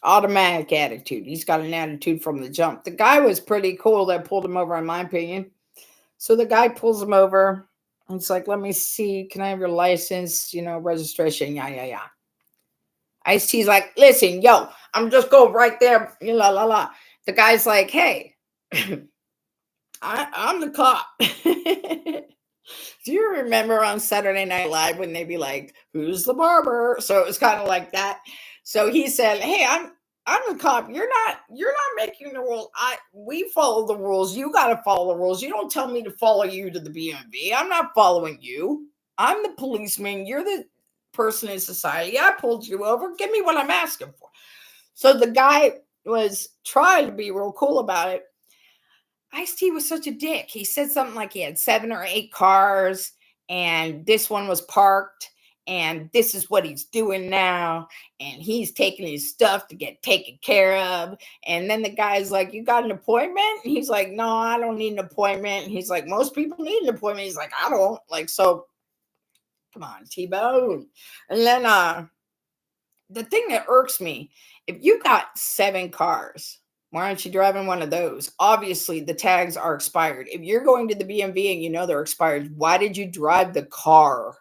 Automatic attitude. He's got an attitude from the jump. The guy was pretty cool that pulled him over, in my opinion. So the guy pulls him over. And it's like, let me see. Can I have your license? Registration. Yeah. Ice-T's like, listen, yo, I'm just going right there. La la la. The guy's like, hey, I'm the cop. Do you remember on Saturday Night Live when they'd be like, who's the barber? So it was kind of like that. So he said, hey, I'm the cop. You're not making the rules. We follow the rules. You got to follow the rules. You don't tell me to follow you to the BMV. I'm not following you. I'm the policeman. You're the person in society. I pulled you over. Give me what I'm asking for. So the guy was trying to be real cool about it. Ice-T was such a dick. He said something like he had 7 or 8 cars, and this one was parked, and this is what he's doing now, and he's taking his stuff to get taken care of. And then the guy's like, you got an appointment? And he's like, no, I don't need an appointment. And he's like, most people need an appointment. He's like, I don't. Like, so come on, T-Bone. And then the thing that irks me, if you got 7 cars, Why aren't you driving one of those? Obviously, the tags are expired. If you're going to the BMV and you know they're expired, why did you drive the car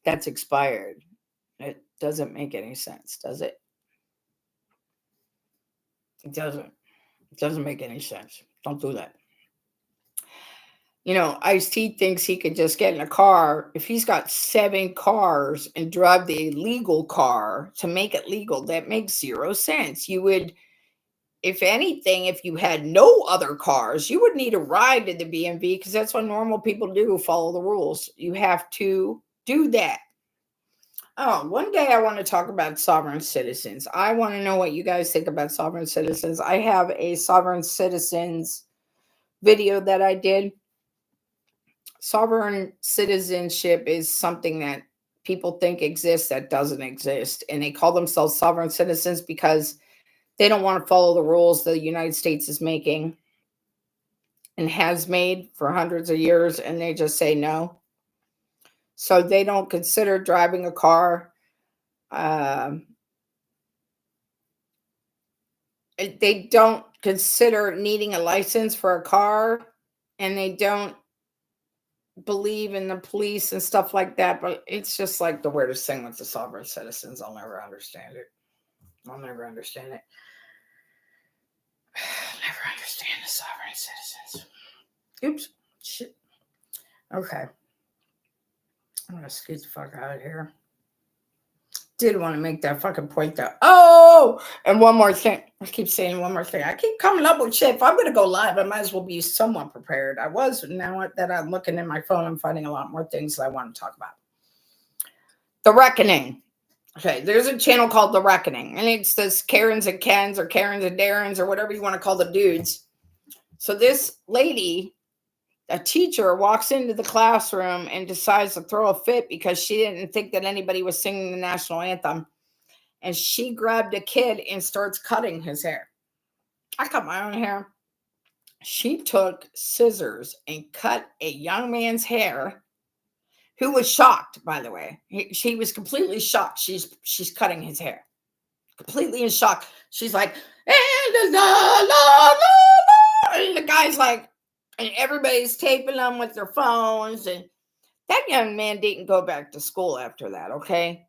that's expired? It doesn't make any sense, does it? It doesn't. It doesn't make any sense. Don't do that. You know, Ice-T thinks he could just get in a car. If he's got 7 cars and drive the illegal car to make it legal, that makes 0 sense. You would, if anything, if you had no other cars, you would need a ride to the BMV because that's what normal people do, follow the rules. You have to do that. Oh, one day I want to talk about sovereign citizens. I want to know what you guys think about sovereign citizens. I have a sovereign citizens video that I did. Sovereign citizenship is something that people think exists that doesn't exist. And they call themselves sovereign citizens because they don't want to follow the rules the United States is making and has made for hundreds of years. And they just say no. So they don't consider driving a car. They don't consider needing a license for a car. And they don't believe in the police and stuff like that. But it's just like the weirdest thing with the sovereign citizens. I'll never understand it. I'll never understand it. I'll never understand the sovereign citizens. Oops. Shit. Okay. I'm going to scoot the fuck out of here. Did want to make that fucking point though. Oh, and one more thing. I keep saying one more thing. I keep coming up with shit. If I'm going to go live, I might as well be somewhat prepared. I was. Now that I'm looking at my phone, I'm finding a lot more things that I want to talk about. The Reconing. Okay, there's a channel called The Reconing, and it's this Karens and Kens or Karens and Darrens or whatever you want to call the dudes. So this lady, a teacher, walks into the classroom and decides to throw a fit because she didn't think that anybody was singing the national anthem. And she grabbed a kid and starts cutting his hair. I cut my own hair. She took scissors and cut a young man's hair, who was shocked, by the way. She was completely shocked. She's cutting his hair. Completely in shock. She's like, and the guy's like, and everybody's taping them with their phones. And that young man didn't go back to school after that, okay?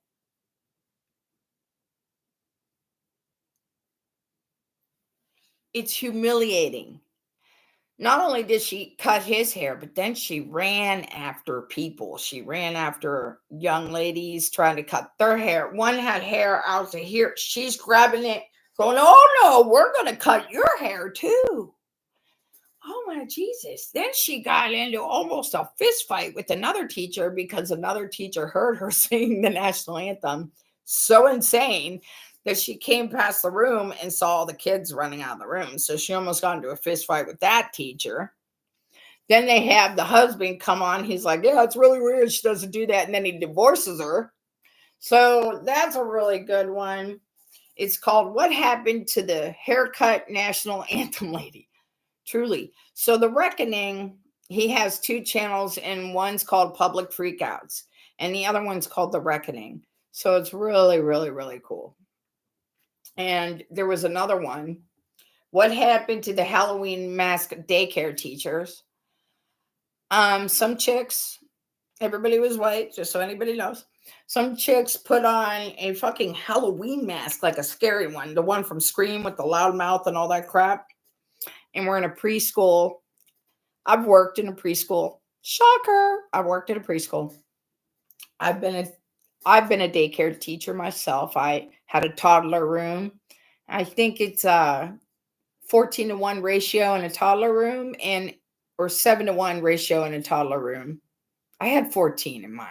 It's humiliating. Not only did she cut his hair, but then she ran after people. She ran after young ladies trying to cut their hair. One had hair out to here. She's grabbing it, going, oh no, we're going to cut your hair too. Oh my Jesus. Then she got into almost a fist fight with another teacher because another teacher heard her sing the national anthem. So insane that she came past the room and saw all the kids running out of the room. So she almost got into a fist fight with that teacher. Then they have the husband come on. He's like, yeah, it's really weird. She doesn't do that. And then he divorces her. So that's a really good one. It's called What Happened to the Haircut National Anthem Lady? Truly. So The Reconing, he has 2 channels, and one's called Public Freakouts, and the other one's called The Reconing. So it's really, really, really cool. And there was another one. What happened to the Halloween mask daycare teachers? Some chicks, everybody was white, just so anybody knows. Some chicks put on a fucking Halloween mask, like a scary one, the one from Scream with the loud mouth and all that crap. And we're in a preschool. I've worked in a preschool. Shocker. I've worked in a preschool. I've been a daycare teacher myself. I had a toddler room. I think it's a 14-to-1 ratio in a toddler room or 7-to-1 ratio in a toddler room. I had 14 in mine.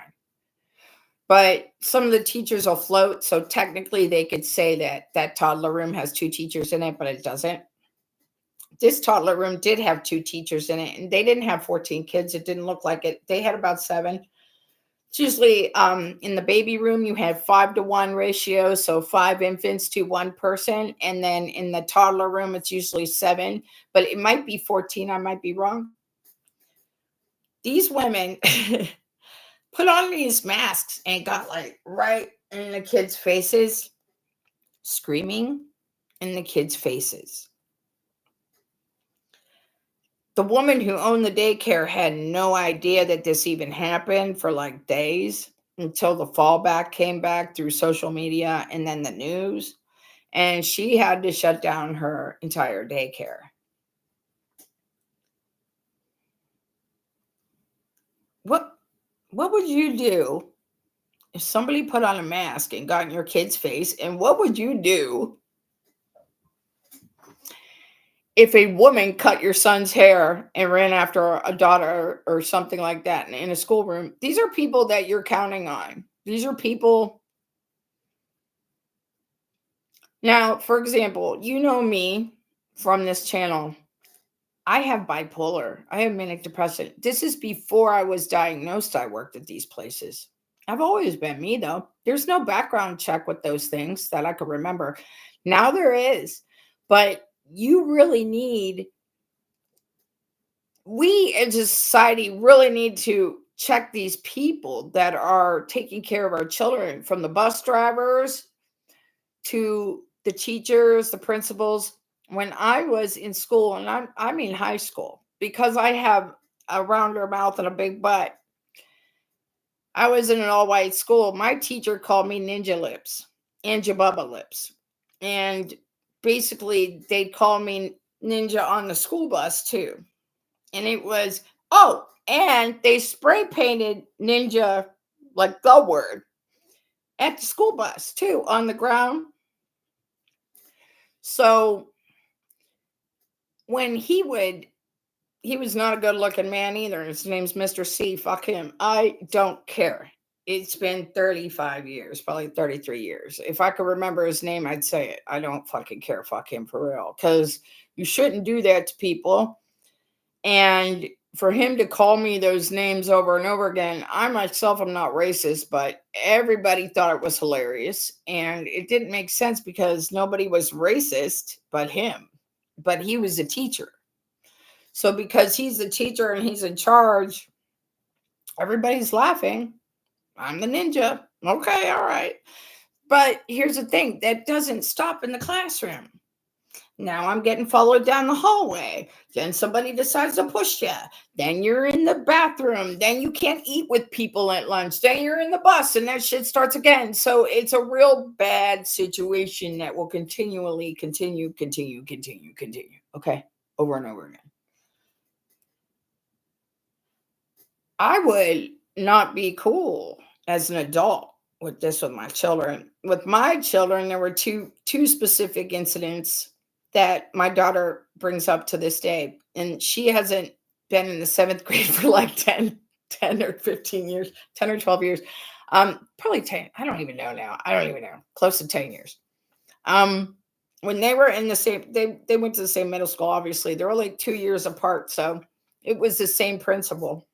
But some of the teachers will float. So technically they could say that toddler room has 2 teachers in it, but it doesn't. This toddler room did have 2 teachers in it, and they didn't have 14 kids. It didn't look like it. They had about 7. It's usually in the baby room, you have 5-to-1 ratio, so 5 infants to 1 person. And then in the toddler room, it's usually 7, but it might be 14. I might be wrong. These women put on these masks and got like right in the kids' faces, screaming in the kids' faces. The woman who owned the daycare had no idea that this even happened for like days until the fallback came back through social media and then the news. And she had to shut down her entire daycare. What would you do if somebody put on a mask and got in your kid's face? And what would you do if a woman cut your son's hair and ran after a daughter or something like that in a schoolroom? These are people that you're counting on. These are people. Now, for example, you know me from this channel. I have bipolar. I have manic depression. This is before I was diagnosed. I worked at these places. I've always been me, though. There's no background check with those things that I could remember. Now there is. But you really need, we as a society really need to check these people that are taking care of our children, from the bus drivers to the teachers, the principals. When I was in school, and I mean high school, because I have a rounder mouth and a big butt, I was in an all-white school. My teacher called me Ninja Lips, Ninja Bubba Lips. And basically, they'd call me Ninja on the school bus, too. And it was, oh, and they spray painted Ninja, like the word, at the school bus, too, on the ground. So when he was not a good looking man either. His name's Mr. C. Fuck him. I don't care. It's been 35 years, probably 33 years. If I could remember his name, I'd say it. I don't fucking care. Fuck him for real. Because you shouldn't do that to people. And for him to call me those names over and over again, I myself am not racist, but everybody thought it was hilarious. And it didn't make sense because nobody was racist but him. But he was a teacher. So because he's the teacher and he's in charge, everybody's laughing. I'm the ninja. Okay, all right. But here's the thing, that doesn't stop in the classroom. Now I'm getting followed down the hallway. Then somebody decides to push you. Then you're in the bathroom. Then you can't eat with people at lunch. Then you're in the bus and that shit starts again. So it's a real bad situation that will continually continue. Okay, over and over again. I would not be cool as an adult with this with my children. With my children, there were two specific incidents that my daughter brings up to this day. And she hasn't been in the 7th grade for like 10 or 15 years, 10 or 12 years. Probably 10. I don't even know now. I don't even know. Close to 10 years. When they were in the same, they went to the same middle school, obviously. They were like 2 years apart. So it was the same principal.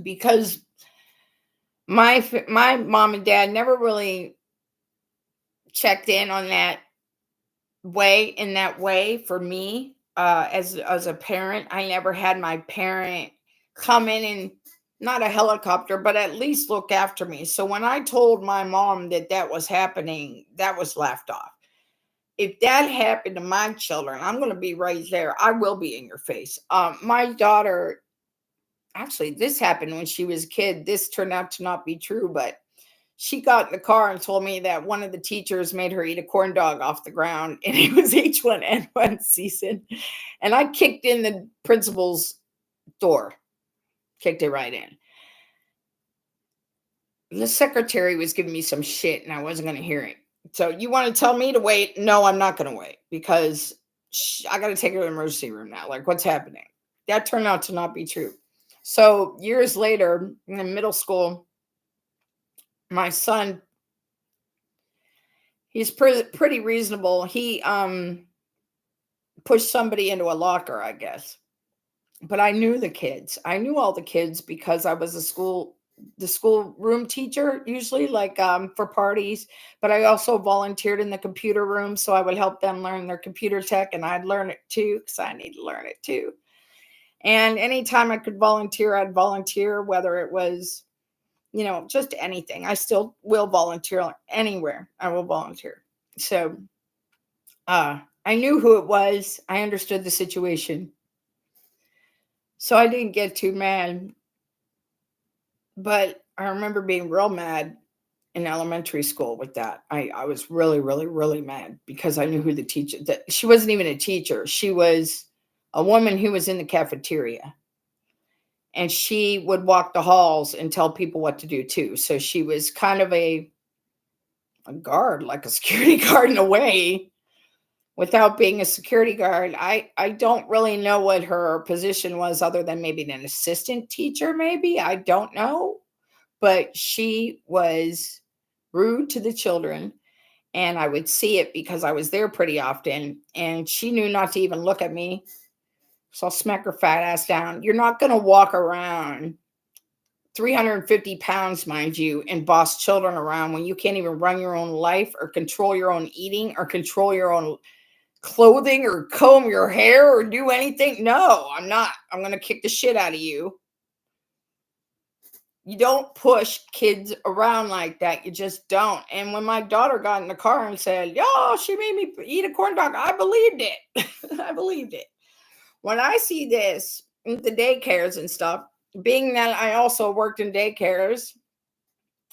Because my mom and dad never really checked in on that way for me as a parent. I never had my parent come in not a helicopter, but at least look after me. So when I told my mom that was happening, that was laughed off. If that happened to my children, I'm going to be right there. I will be in your face. My daughter, actually, this happened when she was a kid. This turned out to not be true, but she got in the car and told me that one of the teachers made her eat a corn dog off the ground, and it was H1N1 season. And I kicked in the principal's door, kicked it right in. The secretary was giving me some shit, and I wasn't going to hear it. So you want to tell me to wait? No, I'm not going to wait, because I got to take her to the emergency room now. Like, what's happening? That turned out to not be true. So years later, in middle school, my son, he's pretty reasonable. He pushed somebody into a locker, I guess. But I knew the kids. I knew all the kids because I was the school room teacher, usually, like for parties. But I also volunteered in the computer room, so I would help them learn their computer tech, and I'd learn it too because I need to learn it too. And anytime I could volunteer, I'd volunteer, whether it was, just anything. I still will volunteer anywhere. I will volunteer. So I knew who it was. I understood the situation. So I didn't get too mad, but I remember being real mad in elementary school with that. I was really, really, really mad because I knew who the teacher that she wasn't even a teacher. She was a woman who was in the cafeteria, and she would walk the halls and tell people what to do too. So she was kind of a guard, like a security guard in a way, without being a security guard. I don't really know what her position was other than maybe an assistant teacher, maybe. I don't know. But she was rude to the children, and I would see it because I was there pretty often, and she knew not to even look at me. So I'll smack her fat ass down. You're not going to walk around 350 pounds, mind you, and boss children around when you can't even run your own life or control your own eating or control your own clothing or comb your hair or do anything. No, I'm not. I'm going to kick the shit out of you. You don't push kids around like that. You just don't. And when my daughter got in the car and said, "Yo, she made me eat a corn dog," I believed it. I believed it. When I see this, the daycares and stuff, being that I also worked in daycares,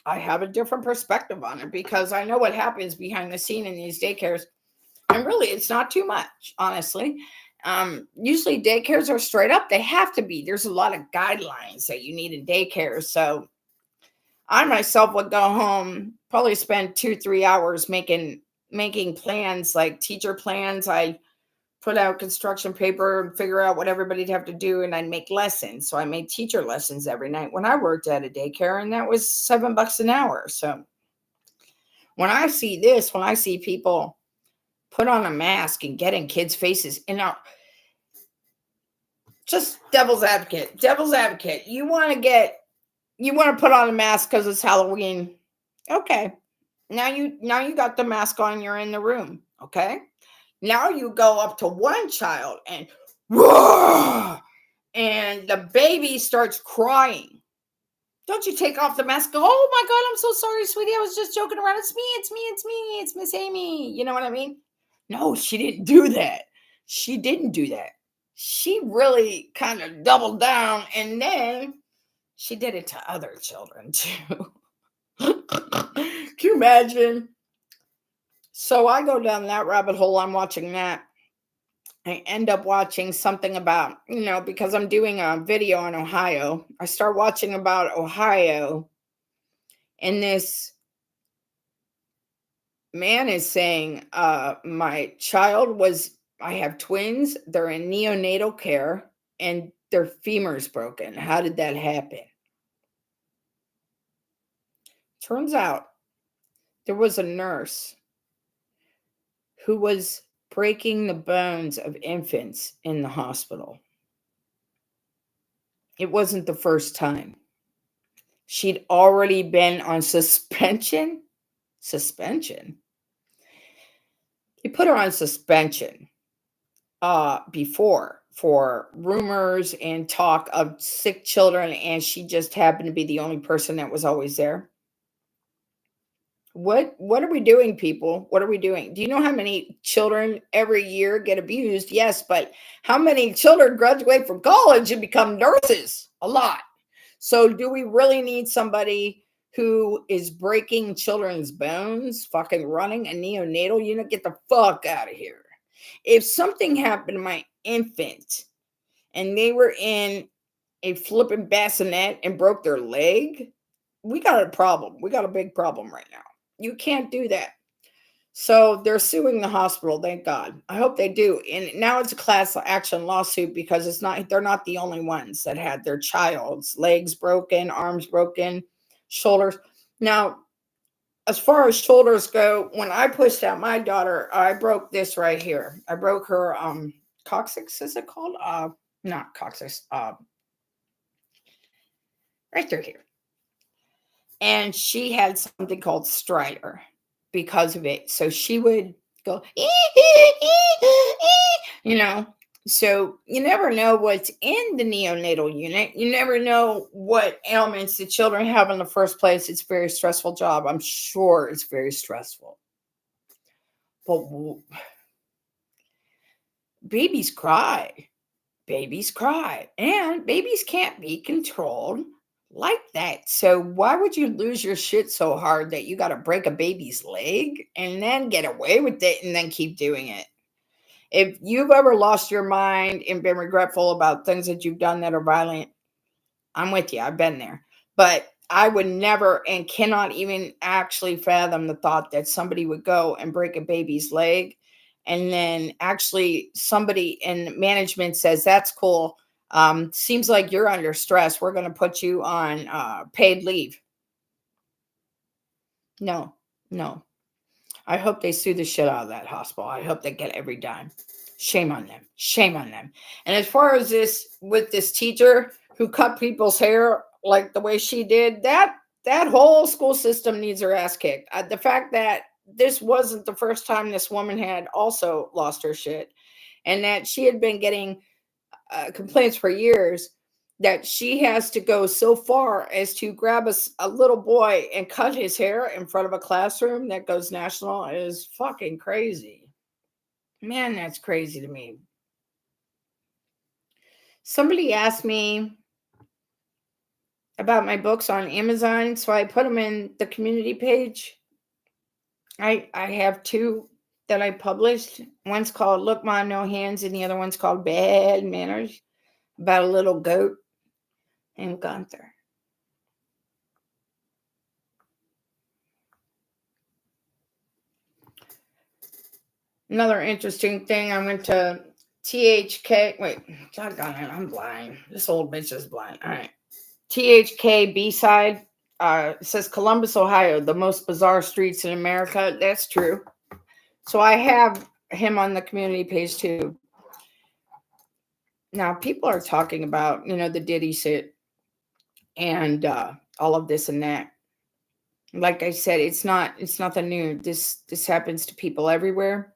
I have a different perspective on it because I know what happens behind the scene in these daycares. And really, it's not too much, honestly. Usually daycares are straight up. They have to be. There's a lot of guidelines that you need in daycare. So I myself would go home, probably spend 2-3 hours making plans, like teacher plans. I put out construction paper and figure out what everybody'd have to do, and I'd make lessons. So I made teacher lessons every night when I worked at a daycare, and that was $7 an hour. So when I see this, when I see people put on a mask and get in kids' faces, and now just devil's advocate. You want to put on a mask because it's Halloween. Okay. Now you got the mask on, you're in the room. Okay. Now you go up to one child and roar, and the baby starts crying. Don't you take off the mask? Go, "Oh my God, I'm so sorry, sweetie. I was just joking around. It's Miss Amy." You know what I mean? No, she didn't do that. She didn't do that. She really kind of doubled down, and then she did it to other children too. Can you imagine? So I go down that rabbit hole. I'm watching that. I end up watching something about, because I'm doing a video on Ohio. I start watching about Ohio, and this man is saying, my child was, I have twins, they're in neonatal care, and their femur's broken. How did that happen? Turns out there was a nurse who was breaking the bones of infants in the hospital. It wasn't the first time. She'd already been on suspension. They put her on suspension before for rumors and talk of sick children, and she just happened to be the only person that was always there. What are we doing, people? What are we doing? Do you know how many children every year get abused? Yes, but how many children graduate from college and become nurses? A lot. So do we really need somebody who is breaking children's bones, fucking running a neonatal unit? Get the fuck out of here. If something happened to my infant and they were in a flipping bassinet and broke their leg, we got a problem. We got a big problem right now. You can't do that. So they're suing the hospital, thank God. I hope they do. And now it's a class action lawsuit because they're not the only ones that had their child's legs broken, arms broken, shoulders. Now, as far as shoulders go, when I pushed out my daughter, I broke this right here. I broke her coccyx, is it called? Not coccyx, right through here. And she had something called stridor because of it. So she would go, So you never know what's in the neonatal unit. You never know what ailments the children have in the first place. It's a very stressful job. I'm sure it's very stressful. But babies cry. babies cry, and babies can't be controlled like that. So why would you lose your shit so hard that you got to break a baby's leg and then get away with it and then keep doing it? If you've ever lost your mind and been regretful about things that you've done that are violent, I'm with you. I've been there. But I would never and cannot even actually fathom the thought that somebody would go and break a baby's leg. And then actually somebody in management says, that's cool. Seems like you're under stress. We're going to put you on paid leave. No, no. I hope they sue the shit out of that hospital. I hope they get every dime. Shame on them. Shame on them. And as far as this, with this teacher who cut people's hair like the way she did, that whole school system needs her ass kicked. The fact that this wasn't the first time this woman had also lost her shit, and that she had been getting complaints for years, that she has to go so far as to grab a little boy and cut his hair in front of a classroom that goes national is fucking crazy. Man, that's crazy to me. Somebody asked me about my books on Amazon, so I put them in the community page. I have two that I published. One's called Look Mom, No Hands, and the other one's called Bad Manners, about a little goat named Gunther. Another interesting thing, I went to THK. Wait, doggone it, I'm blind. This old bitch is blind. All right. THK B-side. It says Columbus, Ohio, the most bizarre streets in America. That's true. So I have him on the community page too. Now, people are talking about, the Diddy shit and all of this and that. Like I said, it's nothing new. This happens to people everywhere.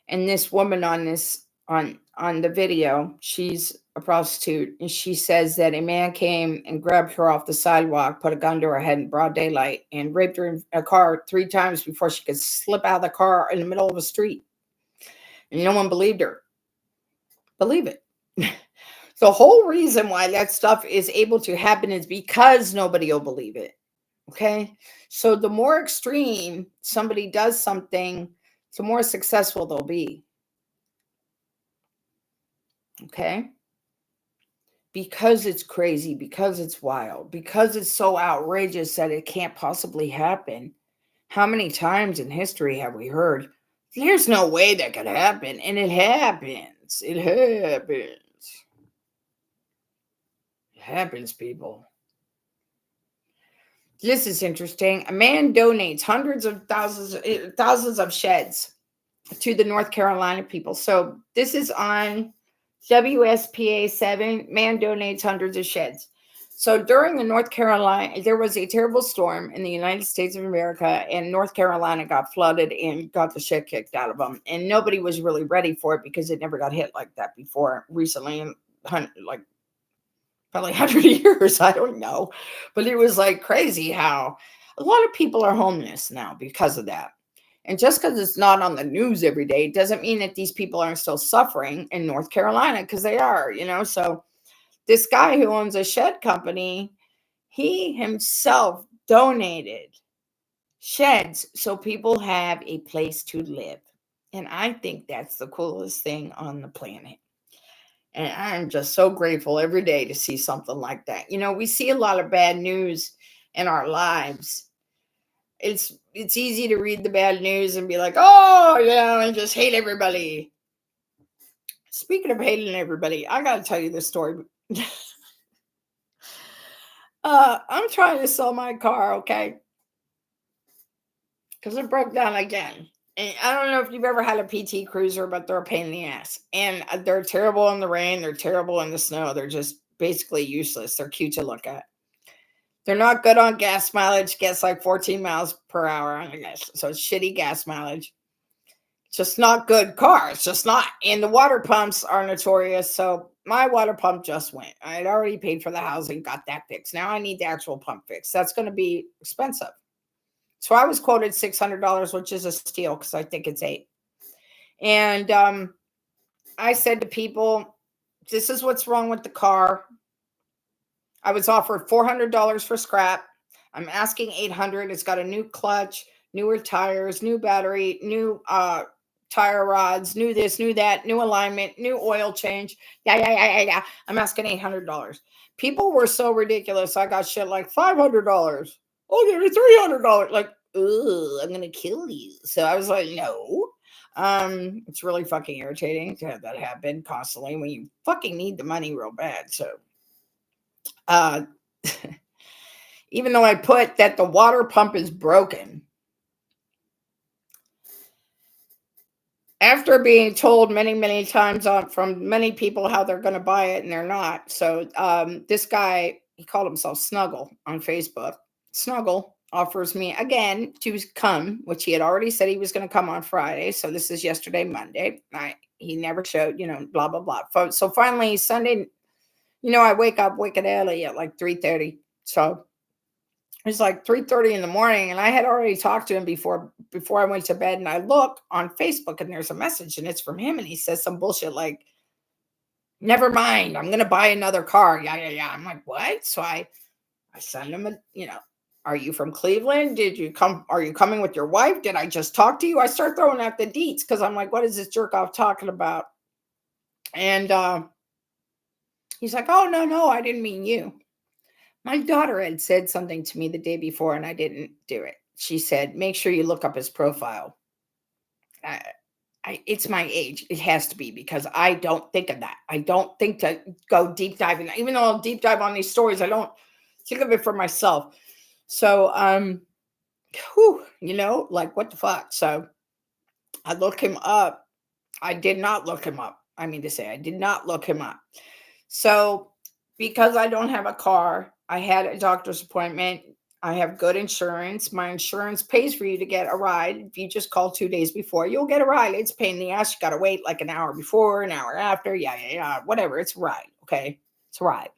And this woman on the video, she's a prostitute, and she says that a man came and grabbed her off the sidewalk, put a gun to her head in broad daylight, and raped her in a car 3 times before she could slip out of the car in the middle of a street. And no one believed her. Believe it. The whole reason why that stuff is able to happen is because nobody will believe it. Okay? So the more extreme somebody does something, the more successful they'll be. Okay? Because it's crazy, because it's wild, because it's so outrageous that it can't possibly happen. How many times in history have we heard, there's no way that could happen? And it happens. It happens. It happens, people. This is interesting. A man donates thousands of sheds to the North Carolina people. So this is on WSPA 7. Man donates hundreds of sheds. So during the North Carolina, there was a terrible storm in the United States of America, and North Carolina got flooded and got the shit kicked out of them. And nobody was really ready for it because it never got hit like that before recently, in like probably 100 years. I don't know. But it was like crazy how a lot of people are homeless now because of that. And just because it's not on the news every day doesn't mean that these people aren't still suffering in North Carolina, because they are, So this guy who owns a shed company, he himself donated sheds so people have a place to live. And I think that's the coolest thing on the planet. And I'm just so grateful every day to see something like that. We see a lot of bad news in our lives. It's easy to read the bad news and be like, oh, yeah, I just hate everybody. Speaking of hating everybody, I got to tell you this story. I'm trying to sell my car, okay? Because it broke down again. And I don't know if you've ever had a PT Cruiser, but they're a pain in the ass. And they're terrible in the rain. They're terrible in the snow. They're just basically useless. They're cute to look at. They're not good on gas mileage. Gets like 14 miles per hour on the gas. So it's shitty gas mileage. It's just not good car. It's just not. And the water pumps are notorious. So my water pump just went. I had already paid for the housing, got that fixed. Now I need the actual pump fixed. That's going to be expensive. So I was quoted $600, which is a steal because I think it's $8. And I said to people, this is what's wrong with the car. I was offered $400 for scrap. I'm asking 800. It's got a new clutch, newer tires, new battery, new tire rods, new this, new that, new alignment, new oil change. Yeah. I'm asking $800. People were so ridiculous. I got shit like $500. I'll give you $300. Like, ugh, I'm gonna kill you. So I was like, no. It's really fucking irritating to have that happen constantly when you fucking need the money real bad. So uh even though I put that the water pump is broken, after being told many times from many people how they're going to buy it and they're not. So this guy, he called himself Snuggle on Facebook. Snuggle offers me again to come, which he had already said he was going to come on Friday. So this is yesterday, Monday. He never showed, blah, blah, blah. So finally Sunday, I wake up wicked early at like 3:30. So it's like 3:30 in the morning, and I had already talked to him before I went to bed. And I look on Facebook, and there's a message, and it's from him, and he says some bullshit like, "Never mind, I'm gonna buy another car." Yeah. I'm like, what? So I send him are you from Cleveland? Did you come? Are you coming with your wife? Did I just talk to you? I start throwing out the deets because I'm like, what is this jerk off talking about? And he's like, oh no, I didn't mean you. My daughter had said something to me the day before, and I didn't do it. She said, make sure you look up his profile. It's my age. It has to be, because I don't think of that. I don't think to go deep diving. Even though I'll deep dive on these stories, I don't think of it for myself. So, like, what the fuck? So I look him up. I did not look him up. I mean to say, I did not look him up. So because I don't have a car, I had a doctor's appointment. I have good insurance. My insurance pays for you to get a ride. If you just call 2 days before, you'll get a ride. It's a pain in the ass. You got to wait like an hour before, an hour after. Yeah. Whatever. It's a ride. Okay. It's a ride.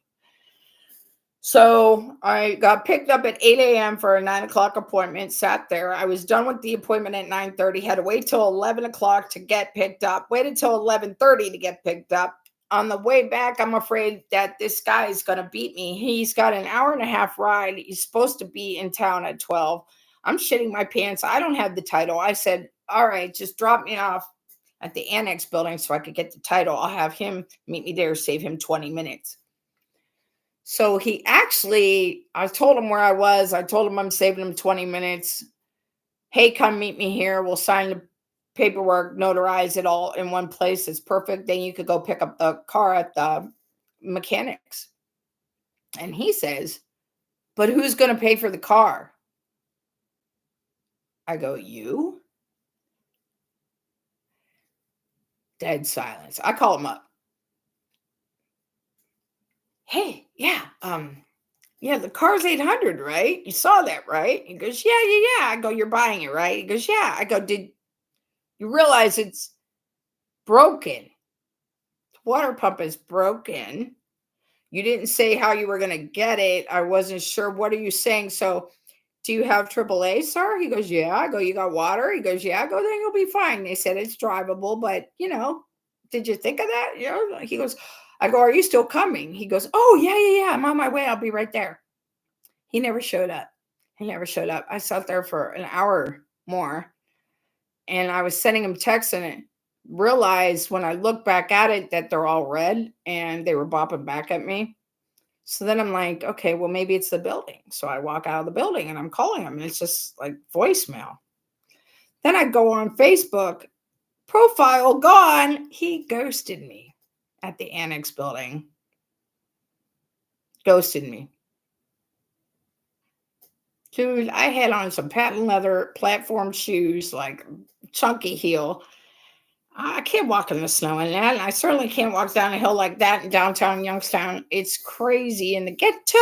So I got picked up at 8 a.m. for a 9 o'clock appointment, sat there. I was done with the appointment at 9:30, had to wait till 11 o'clock to get picked up, waited till 11:30 to get picked up. On the way back, I'm afraid that this guy is going to beat me. He's got an hour and a half ride. He's supposed to be in town at 12. I'm shitting my pants. I don't have the title. I said, all right, just drop me off at the annex building so I could get the title. I'll have him meet me there, save him 20 minutes. So I told him where I was. I told him I'm saving him 20 minutes. Hey, come meet me here. We'll sign the paperwork, notarize it all in one place. It's perfect. Then you could go pick up the car at the mechanics. And he says, but who's going to pay for the car? I go, you? Dead silence. I call him up. Hey, yeah, the car's 800, right? You saw that, right? He goes, yeah. I go, you're buying it, right? He goes, yeah. I go, did you realize it's broken? The water pump is broken. You didn't say how you were going to get it. I wasn't sure. What are you saying? So do you have AAA, sir? He goes, yeah. I go, you got water? He goes, yeah. I go, then you'll be fine. They said it's drivable, but did you think of that? He goes, I go, are you still coming? He goes, oh, yeah. I'm on my way. I'll be right there. He never showed up. I sat there for an hour more, and I was sending him texts, and it realized when I look back at it that they're all red and they were bopping back at me. So then I'm like, okay, well, maybe it's the building. So I walk out of the building and I'm calling him, and it's just like voicemail. Then I go on Facebook, profile gone. He ghosted me at the annex building. Ghosted me. Dude, I had on some patent leather platform shoes, like chunky heel. I can't walk in the snow in that. And I certainly can't walk down a hill like that in downtown Youngstown. It's crazy in the ghetto.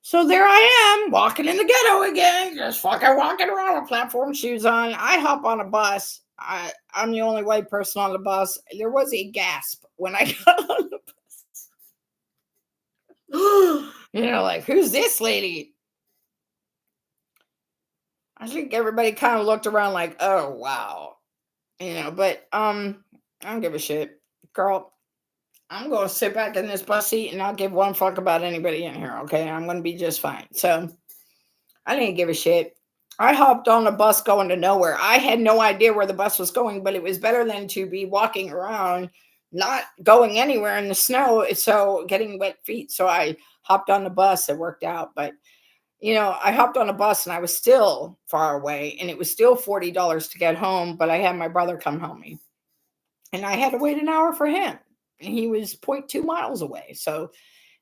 So there I am, walking in the ghetto again, just fucking walking around with platform shoes on. I hop on a bus. I'm the only white person on the bus. There was a gasp when I got on the bus. Like, who's this lady? I think everybody kind of looked around like, oh, wow. But I don't give a shit. Girl, I'm going to sit back in this bus seat and not give one fuck about anybody in here, okay? I'm going to be just fine. So I didn't give a shit. I hopped on a bus going to nowhere. I had no idea where the bus was going, but it was better than to be walking around, not going anywhere in the snow, so getting wet feet. So I hopped on the bus. It worked out. But, I hopped on a bus and I was still far away, and it was still $40 to get home, but I had my brother come help me. And I had to wait an hour for him. And he was 0.2 miles away. So it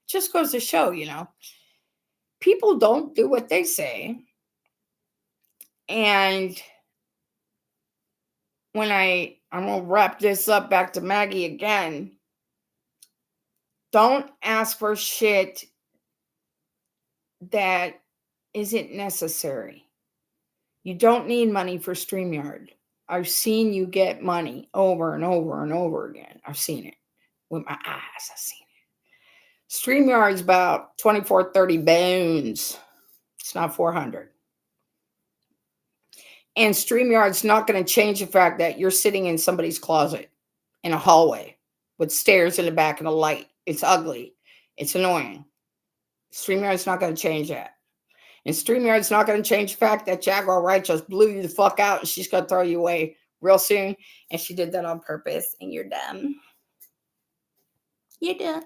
just goes to show, people don't do what they say. And when I'm going to wrap this up back to Maggie again, don't ask for shit that isn't necessary. You don't need money for STREAMYARD. I've seen you get money over and over and over again. I've seen it with my eyes. I've seen it. STREAMYARD's about 24, 30 bones. It's not 400. And STREAMYARD's not going to change the fact that you're sitting in somebody's closet in a hallway with stairs in the back and a light. It's ugly. It's annoying. STREAMYARD's not going to change that. And STREAMYARD's not going to change the fact that Jaguar Wright just blew you the fuck out and she's going to throw you away real soon. And she did that on purpose. And you're dumb. You're dumb.